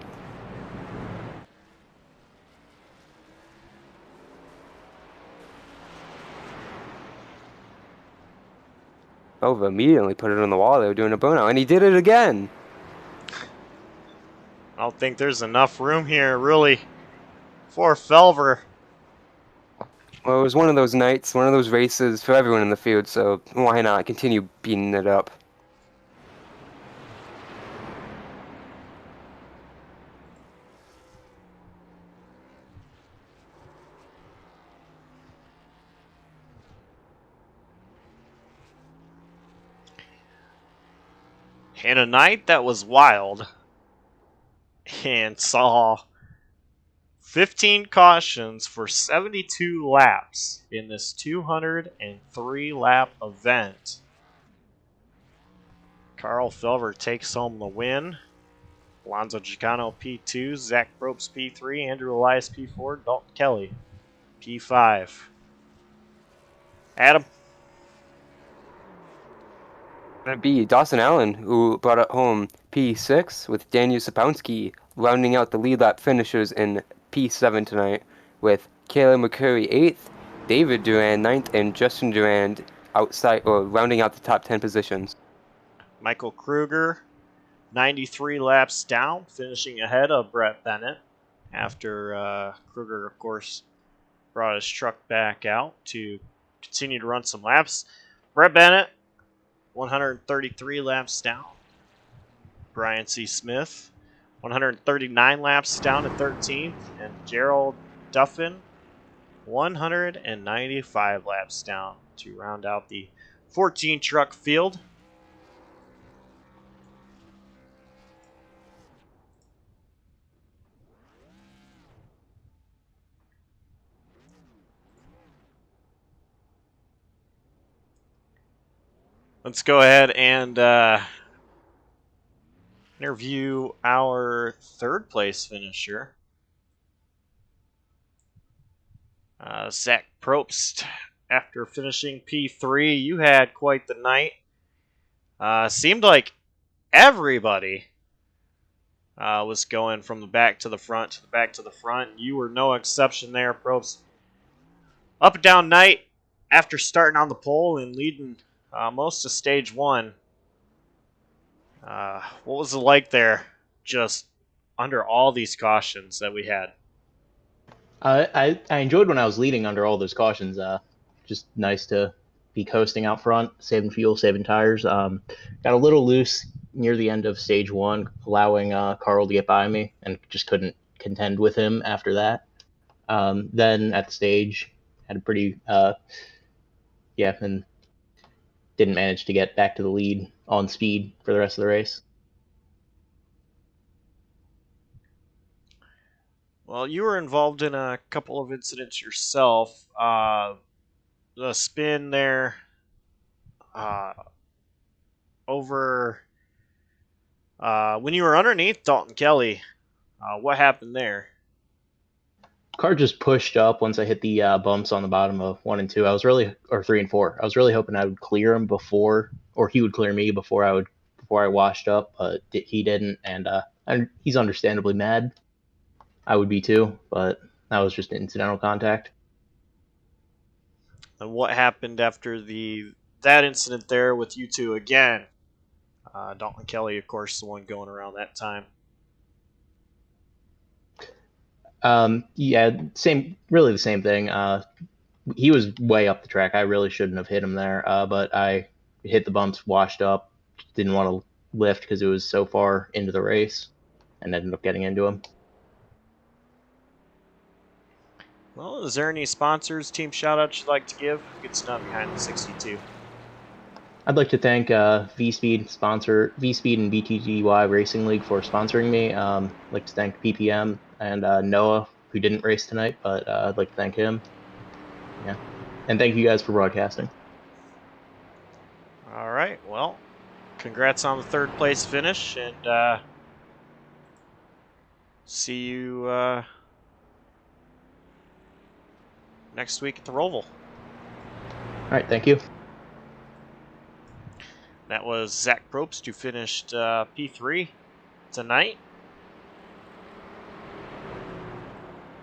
Felver immediately put it on the wall. They were doing a burnout, and he did it again. I don't think there's enough room here, really, for Felver. Well, it was one of those nights, one of those races for everyone in the field, so why not continue beating it up? In a night that was wild and saw 15 cautions for 72 laps in this 203 lap event. Carl Felver takes home the win. Alonzo Chicano P2, Zach Probst P3, Andrew Elias P4, Dalton Kelly P5. Adam? Gonna be Dawson Allen, who brought it home P6, with Daniel Sapowski rounding out the lead lap finishers in P7 tonight, with Caleb McCurry 8th, David Duran 9th, and Justin Duran outside or rounding out the top 10 positions. Michael Krueger, 93 laps down, finishing ahead of Brett Bennett after Krueger, of course, brought his truck back out to continue to run some laps. Brett Bennett, 133 laps down. Brian C. Smith, 139 laps down at 13th. And Gerald Duffin, 195 laps down to round out the 14 truck field. Let's go ahead and interview our third place finisher, Zach Probst. After finishing P3, you had quite the night. Seemed like everybody was going from the back to the front to the back to the front. You were no exception there, Probst. Up and down night after starting on the pole and leading most of stage one. What was it like there, just under all these cautions that we had? I enjoyed when I was leading under all those cautions. Just nice to be coasting out front, saving fuel, saving tires. Got a little loose near the end of stage one, allowing Carl to get by me, and just couldn't contend with him after that. Then at the stage, had a pretty, and didn't manage to get back to the lead on speed for the rest of the race. Well, you were involved in a couple of incidents yourself. The spin there over when you were underneath Dalton Kelly. What happened there? Car just pushed up once I hit the bumps on the bottom of 1 and 2. Or 3 and 4. I was really hoping I would clear him before, or he would clear me before I washed up, but he didn't, and he's understandably mad. I would be too, but that was just incidental contact. And what happened after that incident there with you two again? Dalton Kelly, of course, the one going around that time. Really the same thing. He was way up the track. I really shouldn't have hit him there, but I hit the bumps, washed up, didn't want to lift because it was so far into the race, and ended up getting into him. Well, is there any sponsors, team shout-outs you'd like to give? Good stuff behind the 62. I'd like to thank V-Speed and BTGY Racing League for sponsoring me. I'd like to thank PPM and Noah, who didn't race tonight, but I'd like to thank him. Yeah, and thank you guys for broadcasting. All right, well, congrats on the third place finish, and see you next week at the Roval. All right, thank you. That was Zach Probst, who finished P3 tonight.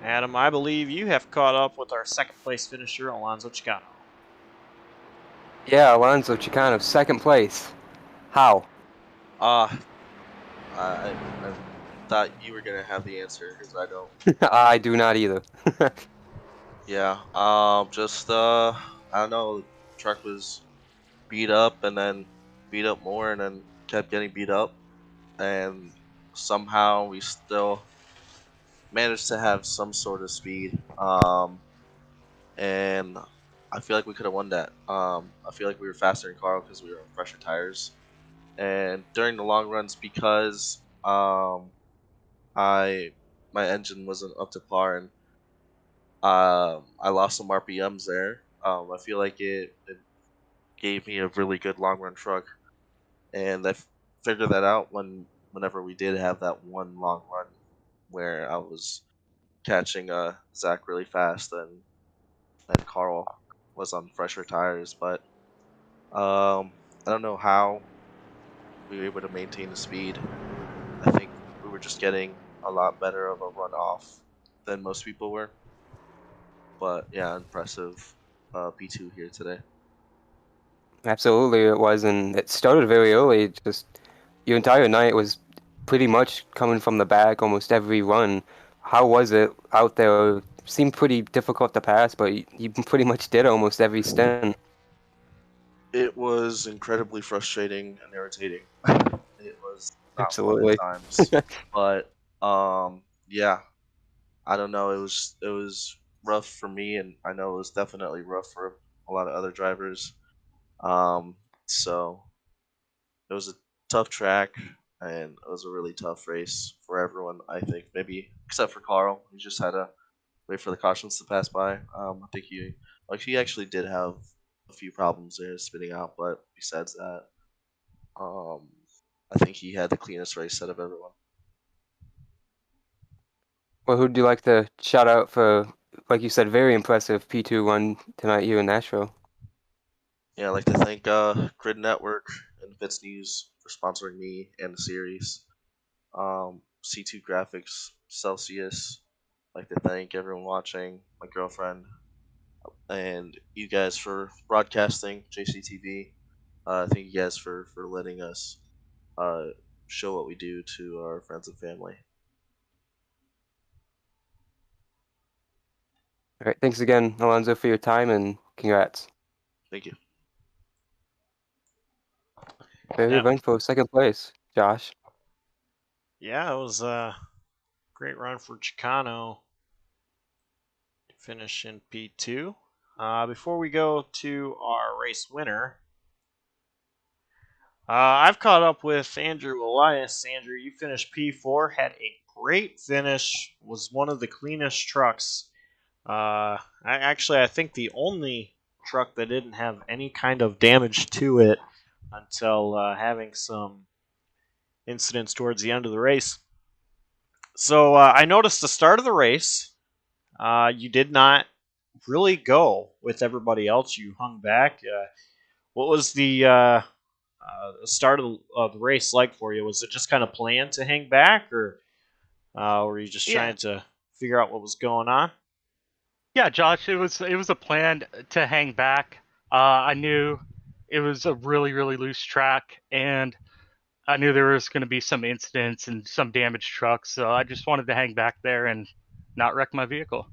Adam, I believe you have caught up with our second place finisher, Alonzo Chicano. Yeah, Alonzo Chicano, second place. How? I thought you were gonna have the answer because I don't. I do not either. Yeah. Just I don't know. The truck was beat up and then beat up more and then kept getting beat up, and somehow we still managed to have some sort of speed. And I feel like we could have won that. I feel like we were faster than Carl because we were on fresher tires. And during the long runs, because I my engine wasn't up to par and I lost some RPMs there. I feel like it gave me a really good long run truck, and figured that out whenever we did have that one long run where I was catching Zach really fast and Carl was on fresher tires, but I don't know how we were able to maintain the speed. I think we were just getting a lot better of a run off than most people were. But yeah, impressive P2 here today. Absolutely, it was, and it started very early. Just your entire night was pretty much coming from the back almost every run. How was it out there? Seemed pretty difficult to pass, but you pretty much did almost every stint. It was incredibly frustrating and irritating. It was not fun Absolutely. at times, but yeah, I don't know. It was rough for me, and I know it was definitely rough for a lot of other drivers. Um, so it was a tough track, and it was a really tough race for everyone. I think maybe except for Carl, he just had to wait for the cautions to pass by. I think he actually did have a few problems there spinning out, but besides that, um, I think he had the cleanest race out of everyone. Well, who'd you like to shout out for, like you said, very impressive P2 run tonight here in Nashville? Yeah, I'd like to thank Grid Network and Fitz News for sponsoring me and the series. C2 Graphics, Celsius. I'd like to thank everyone watching, my girlfriend, and you guys for broadcasting, JCTV. Thank you guys for letting us uh, show what we do to our friends and family. All right, thanks again, Alonzo, for your time, and congrats. Thank you. Very Yep. eventful second place, Josh. Yeah, it was a great run for Chicano to finish in P2. Before we go to our race winner, I've caught up with Andrew Elias. Andrew, you finished P4, had a great finish, was one of the cleanest trucks. I think the only truck that didn't have any kind of damage to it until having some incidents towards the end of the race. So I noticed the start of the race, you did not really go with everybody else. You hung back. What was the start of the race like for you? Was it just kind of planned to hang back, or were you just Yeah, trying to figure out what was going on? yeah, Josh. It was a plan to hang back. I knew it was a really loose track, and I knew there was going to be some incidents and some damaged trucks. So I just wanted to hang back there and not wreck my vehicle.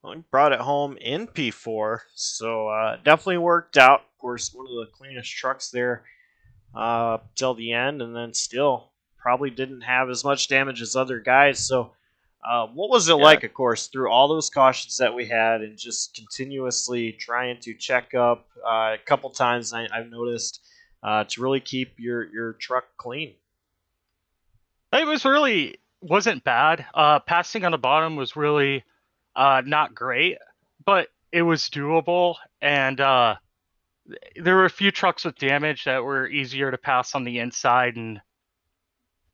Well, you brought it home in P4, so definitely worked out. Of course, one of the cleanest trucks there till the end, and then still probably didn't have as much damage as other guys. So, what was it Yeah. like, of course, through all those cautions that we had and just continuously trying to check up a couple times? I've noticed to really keep your truck clean. It wasn't bad. Passing on the bottom was really not great, but it was doable, and there were a few trucks with damage that were easier to pass on the inside, and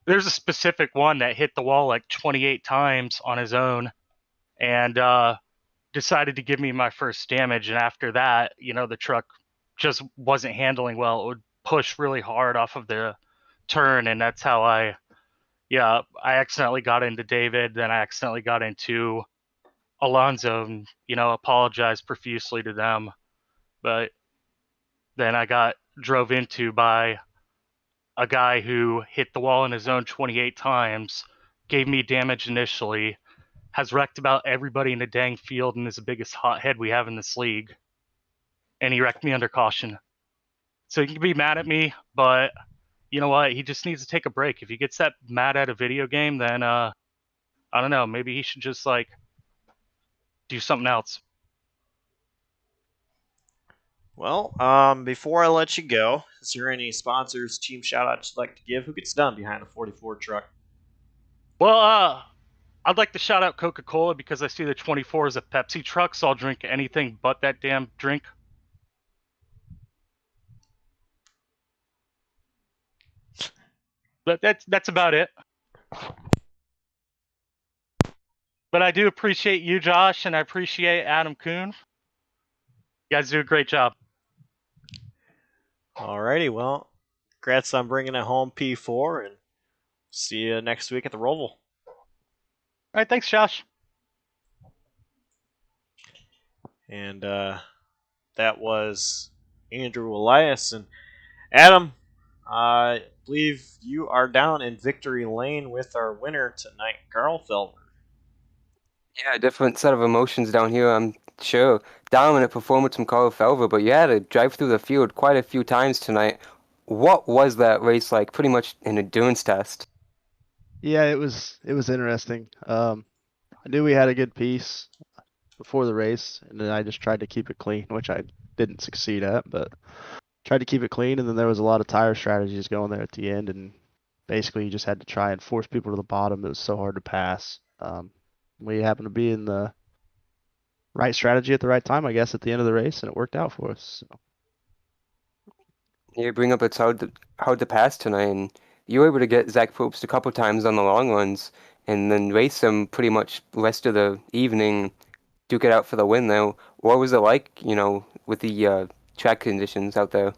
there's a specific one that hit the wall like 28 times on his own and decided to give me my first damage. And after that, the truck just wasn't handling well. It would push really hard off of the turn, and that's how I accidentally got into David, then I accidentally got into Alonzo, and apologized profusely to them. But then I got drove into by a guy who hit the wall in his own 28 times, gave me damage initially, has wrecked about everybody in the dang field and is the biggest hothead we have in this league. And he wrecked me under caution. So you can be mad at me, but you know what? He just needs to take a break. If he gets that mad at a video game, then I don't know. Maybe he should just like do something else. Well, before I let you go, is there any sponsors, team shout-outs you'd like to give? Who gets done behind a 44 truck? Well, I'd like to shout out Coca-Cola because I see the 24 is a Pepsi truck, so I'll drink anything but that damn drink. But that's about it. But I do appreciate you, Josh, and I appreciate Adam Kuhn. You guys do a great job. Alrighty, well, congrats on bringing it home, P4, and see you next week at the Roval. All right, thanks, Josh. And that was Andrew Elias. And Adam, I believe you are down in victory lane with our winner tonight, Carl Felber. Yeah, different set of emotions down here, I'm sure. Dominant performance from Carl Felver, but you had to drive through the field quite a few times tonight. What was that race like? Pretty much an endurance test. Yeah, it was interesting. I knew we had a good piece before the race, and then I just tried to keep it clean, which I didn't succeed at, but tried to keep it clean. And then there was a lot of tire strategies going there at the end, and basically you just had to try and force people to the bottom. It was so hard to pass. We happened to be in the right strategy at the right time, I guess, at the end of the race, and it worked out for us. So. You bring up it's hard to pass tonight, and you were able to get Zach Probst a couple times on the long runs, and then race him pretty much the rest of the evening, duke it out for the win. Though, what was it like, with the track conditions out there?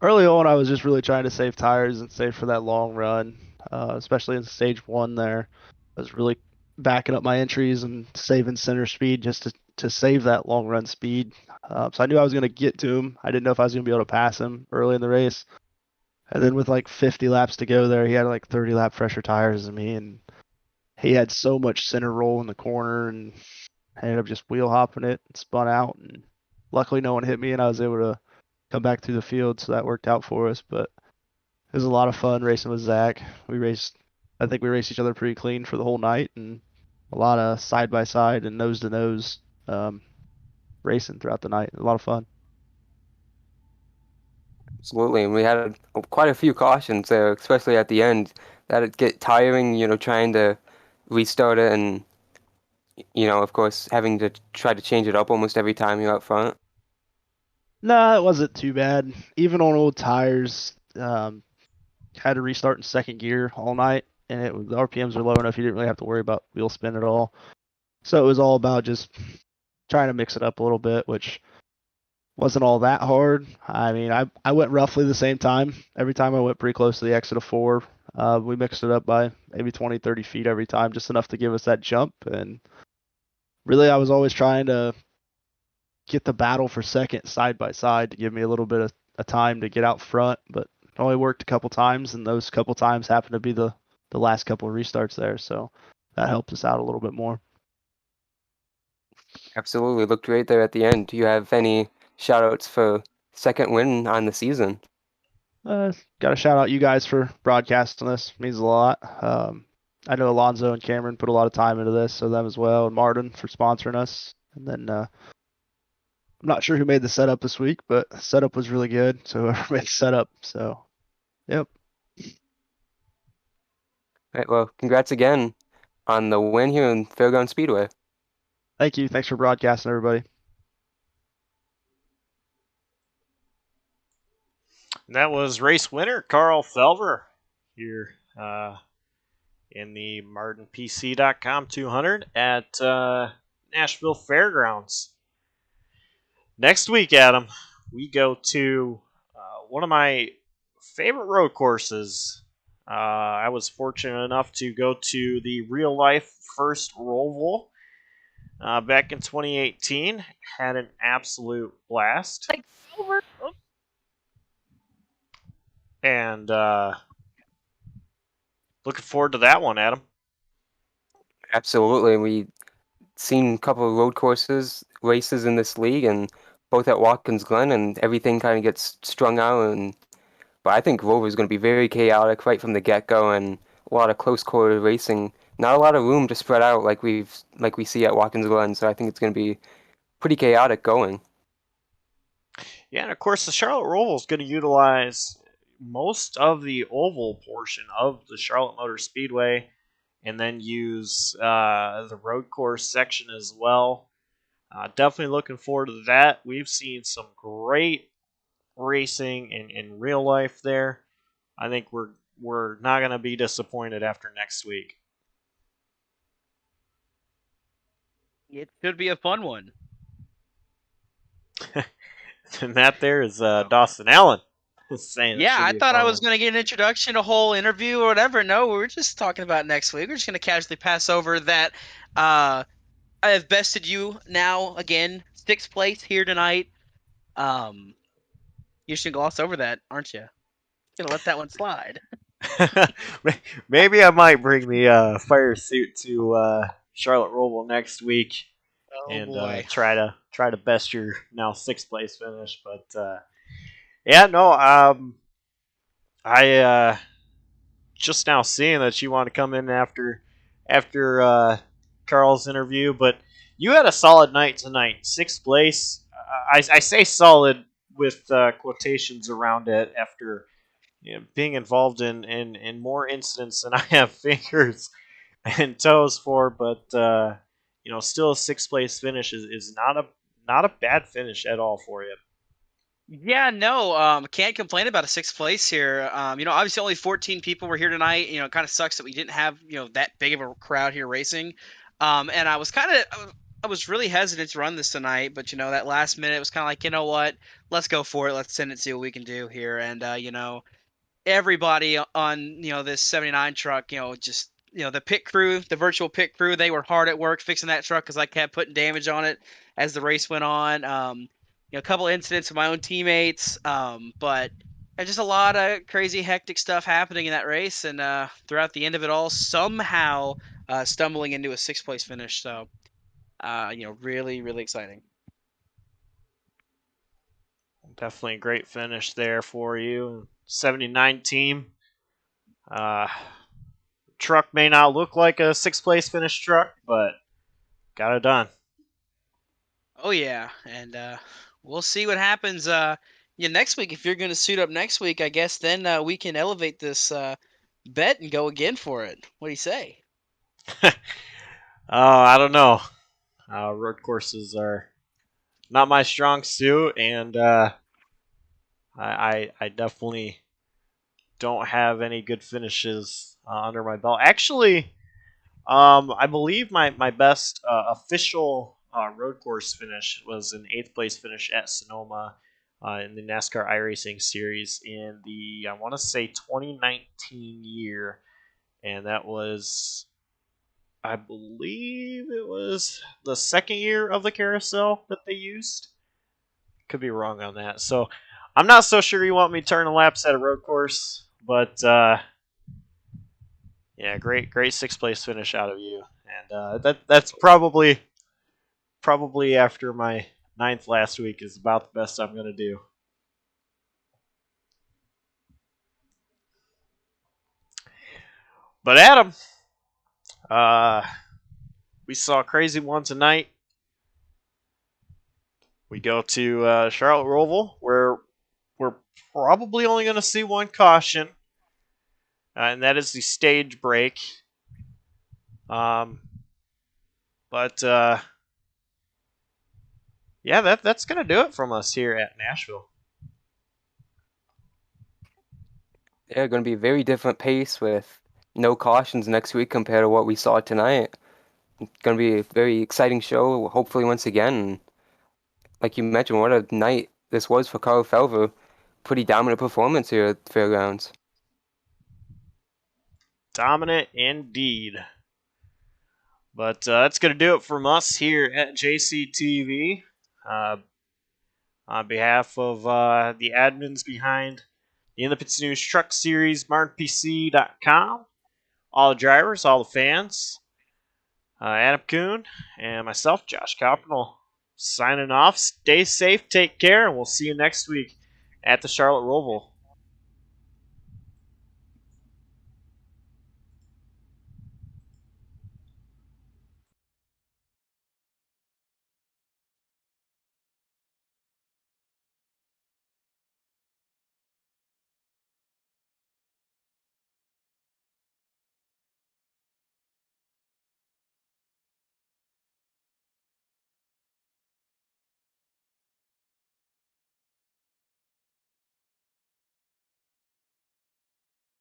Early on, I was just really trying to save tires and save for that long run, especially in stage 1 there. I was really backing up my entries and saving center speed just to save that long run speed. So I knew I was going to get to him. I didn't know if I was going to be able to pass him early in the race. And then with like 50 laps to go there, he had like 30 lap fresher tires than me, and he had so much center roll in the corner, and I ended up just wheel hopping it and spun out. And luckily no one hit me, and I was able to come back through the field, so that worked out for us. But it was a lot of fun racing with Zach. I think we raced each other pretty clean for the whole night, and a lot of side by side and nose to nose racing throughout the night. A lot of fun. Absolutely, and we had quite a few cautions there, especially at the end. That'd get tiring, trying to restart it, and of course, having to try to change it up almost every time you're out front. No, it wasn't too bad. Even on old tires, had to restart in second gear all night, and the RPMs are low enough you didn't really have to worry about wheel spin at all. So it was all about just trying to mix it up a little bit, which wasn't all that hard. I mean, I went roughly the same time. Every time I went pretty close to the exit of 4. We mixed it up by maybe 20, 30 feet every time, just enough to give us that jump. And really, I was always trying to get the battle for second side by side to give me a little bit of time to get out front, but it only worked a couple times, and those couple times happened to be the last couple of restarts there, so that helped us out a little bit more. Absolutely, looked great there at the end. Do you have any shout-outs for second win on the season? Got to shout out you guys for broadcasting this. It means a lot. I know Alonzo and Cameron put a lot of time into this, so them as well, and Mardon for sponsoring us. And then I'm not sure who made the setup this week, but the setup was really good, so whoever made the setup. So, yep. All right, well, congrats again on the win here in Fairgrounds Speedway. Thank you. Thanks for broadcasting, everybody. And that was race winner Carl Felver here in the MardonPC.com 200 at Nashville Fairgrounds. Next week, Adam, we go to one of my favorite road courses. I was fortunate enough to go to the real life first Roval back in 2018. Had an absolute blast. And looking forward to that one, Adam. Absolutely. We seen a couple of road courses races in this league, and both at Watkins Glen, and everything kind of gets strung out. But I think Rover is going to be very chaotic right from the get-go, and a lot of close quarter racing. Not a lot of room to spread out like we see at Watkins Glen. So I think it's going to be pretty chaotic going. Yeah, and of course the Charlotte Roval is going to utilize most of the oval portion of the Charlotte Motor Speedway, and then use the road course section as well. Definitely looking forward to that. We've seen some great racing in real life there. I think we're not going to be disappointed after next week. It should be a fun one. And that there is Dawson Allen saying Yeah, I thought I was going going to get an introduction, a whole interview or whatever. No, we were just talking about next week. We're just going to casually pass over that. I have bested you now again, 6th place here tonight. You should gloss over that, aren't you? Gonna let that one slide. Maybe I might bring the fire suit to Charlotte Roval next week and boy. try to best your now 6th place finish. But yeah, no, I just now seeing that you want to come in after Carl's interview, but you had a solid night tonight, 6th place. I say solid with quotations around it after being involved in more incidents than I have fingers and toes for, but still a 6th place finish is not a bad finish at all for you. Yeah, no, can't complain about a 6th place here. Obviously only 14 people were here tonight. It kind of sucks that we didn't have, that big of a crowd here racing. And I was really hesitant to run this tonight, but that last minute was kind of like, you know what, let's go for it. Let's send it, see what we can do here. And everybody on this 79 truck, just the pit crew, the virtual pit crew, they were hard at work fixing that truck because I kept putting damage on it as the race went on. A couple incidents with my own teammates, but just a lot of crazy hectic stuff happening in that race, and throughout the end of it all, somehow stumbling into a 6th place finish. So really, really exciting. Definitely a great finish there for you. 79 team. Truck may not look like a 6th place finish truck, but got it done. Oh yeah, and we'll see what happens. Next week, if you're going to suit up next week, I guess then we can elevate this bet and go again for it. What do you say? I don't know. Road courses are not my strong suit, and I definitely don't have any good finishes under my belt. Actually, I believe my best official road course finish was an 8th place finish at Sonoma in the NASCAR iRacing Series in the, I want to say, 2019 year. And that was, I believe it was the 2nd year of the carousel that they used. Could be wrong on that. So I'm not so sure you want me turning laps at a road course, but yeah, great 6th place finish out of you, and that's probably after my 9th last week is about the best I'm gonna do. But Adam, we saw a crazy one tonight. We go to Charlotte Roval, where we're probably only going to see one caution, and that is the stage break. But yeah, that's going to do it from us here at Nashville. Yeah, going to be a very different pace with no cautions next week compared to what we saw tonight. It's going to be a very exciting show, hopefully once again. Like you mentioned, what a night this was for Carl Felver. Pretty dominant performance here at Fairgrounds. Dominant indeed. But that's going to do it from us here at JCTV. On behalf of the admins behind the Independence News Truck Series, MartinPC.com, all the drivers, all the fans, Adam Kuhn and myself, Josh Coppenall, signing off. Stay safe, take care, and we'll see you next week at the Charlotte Roval.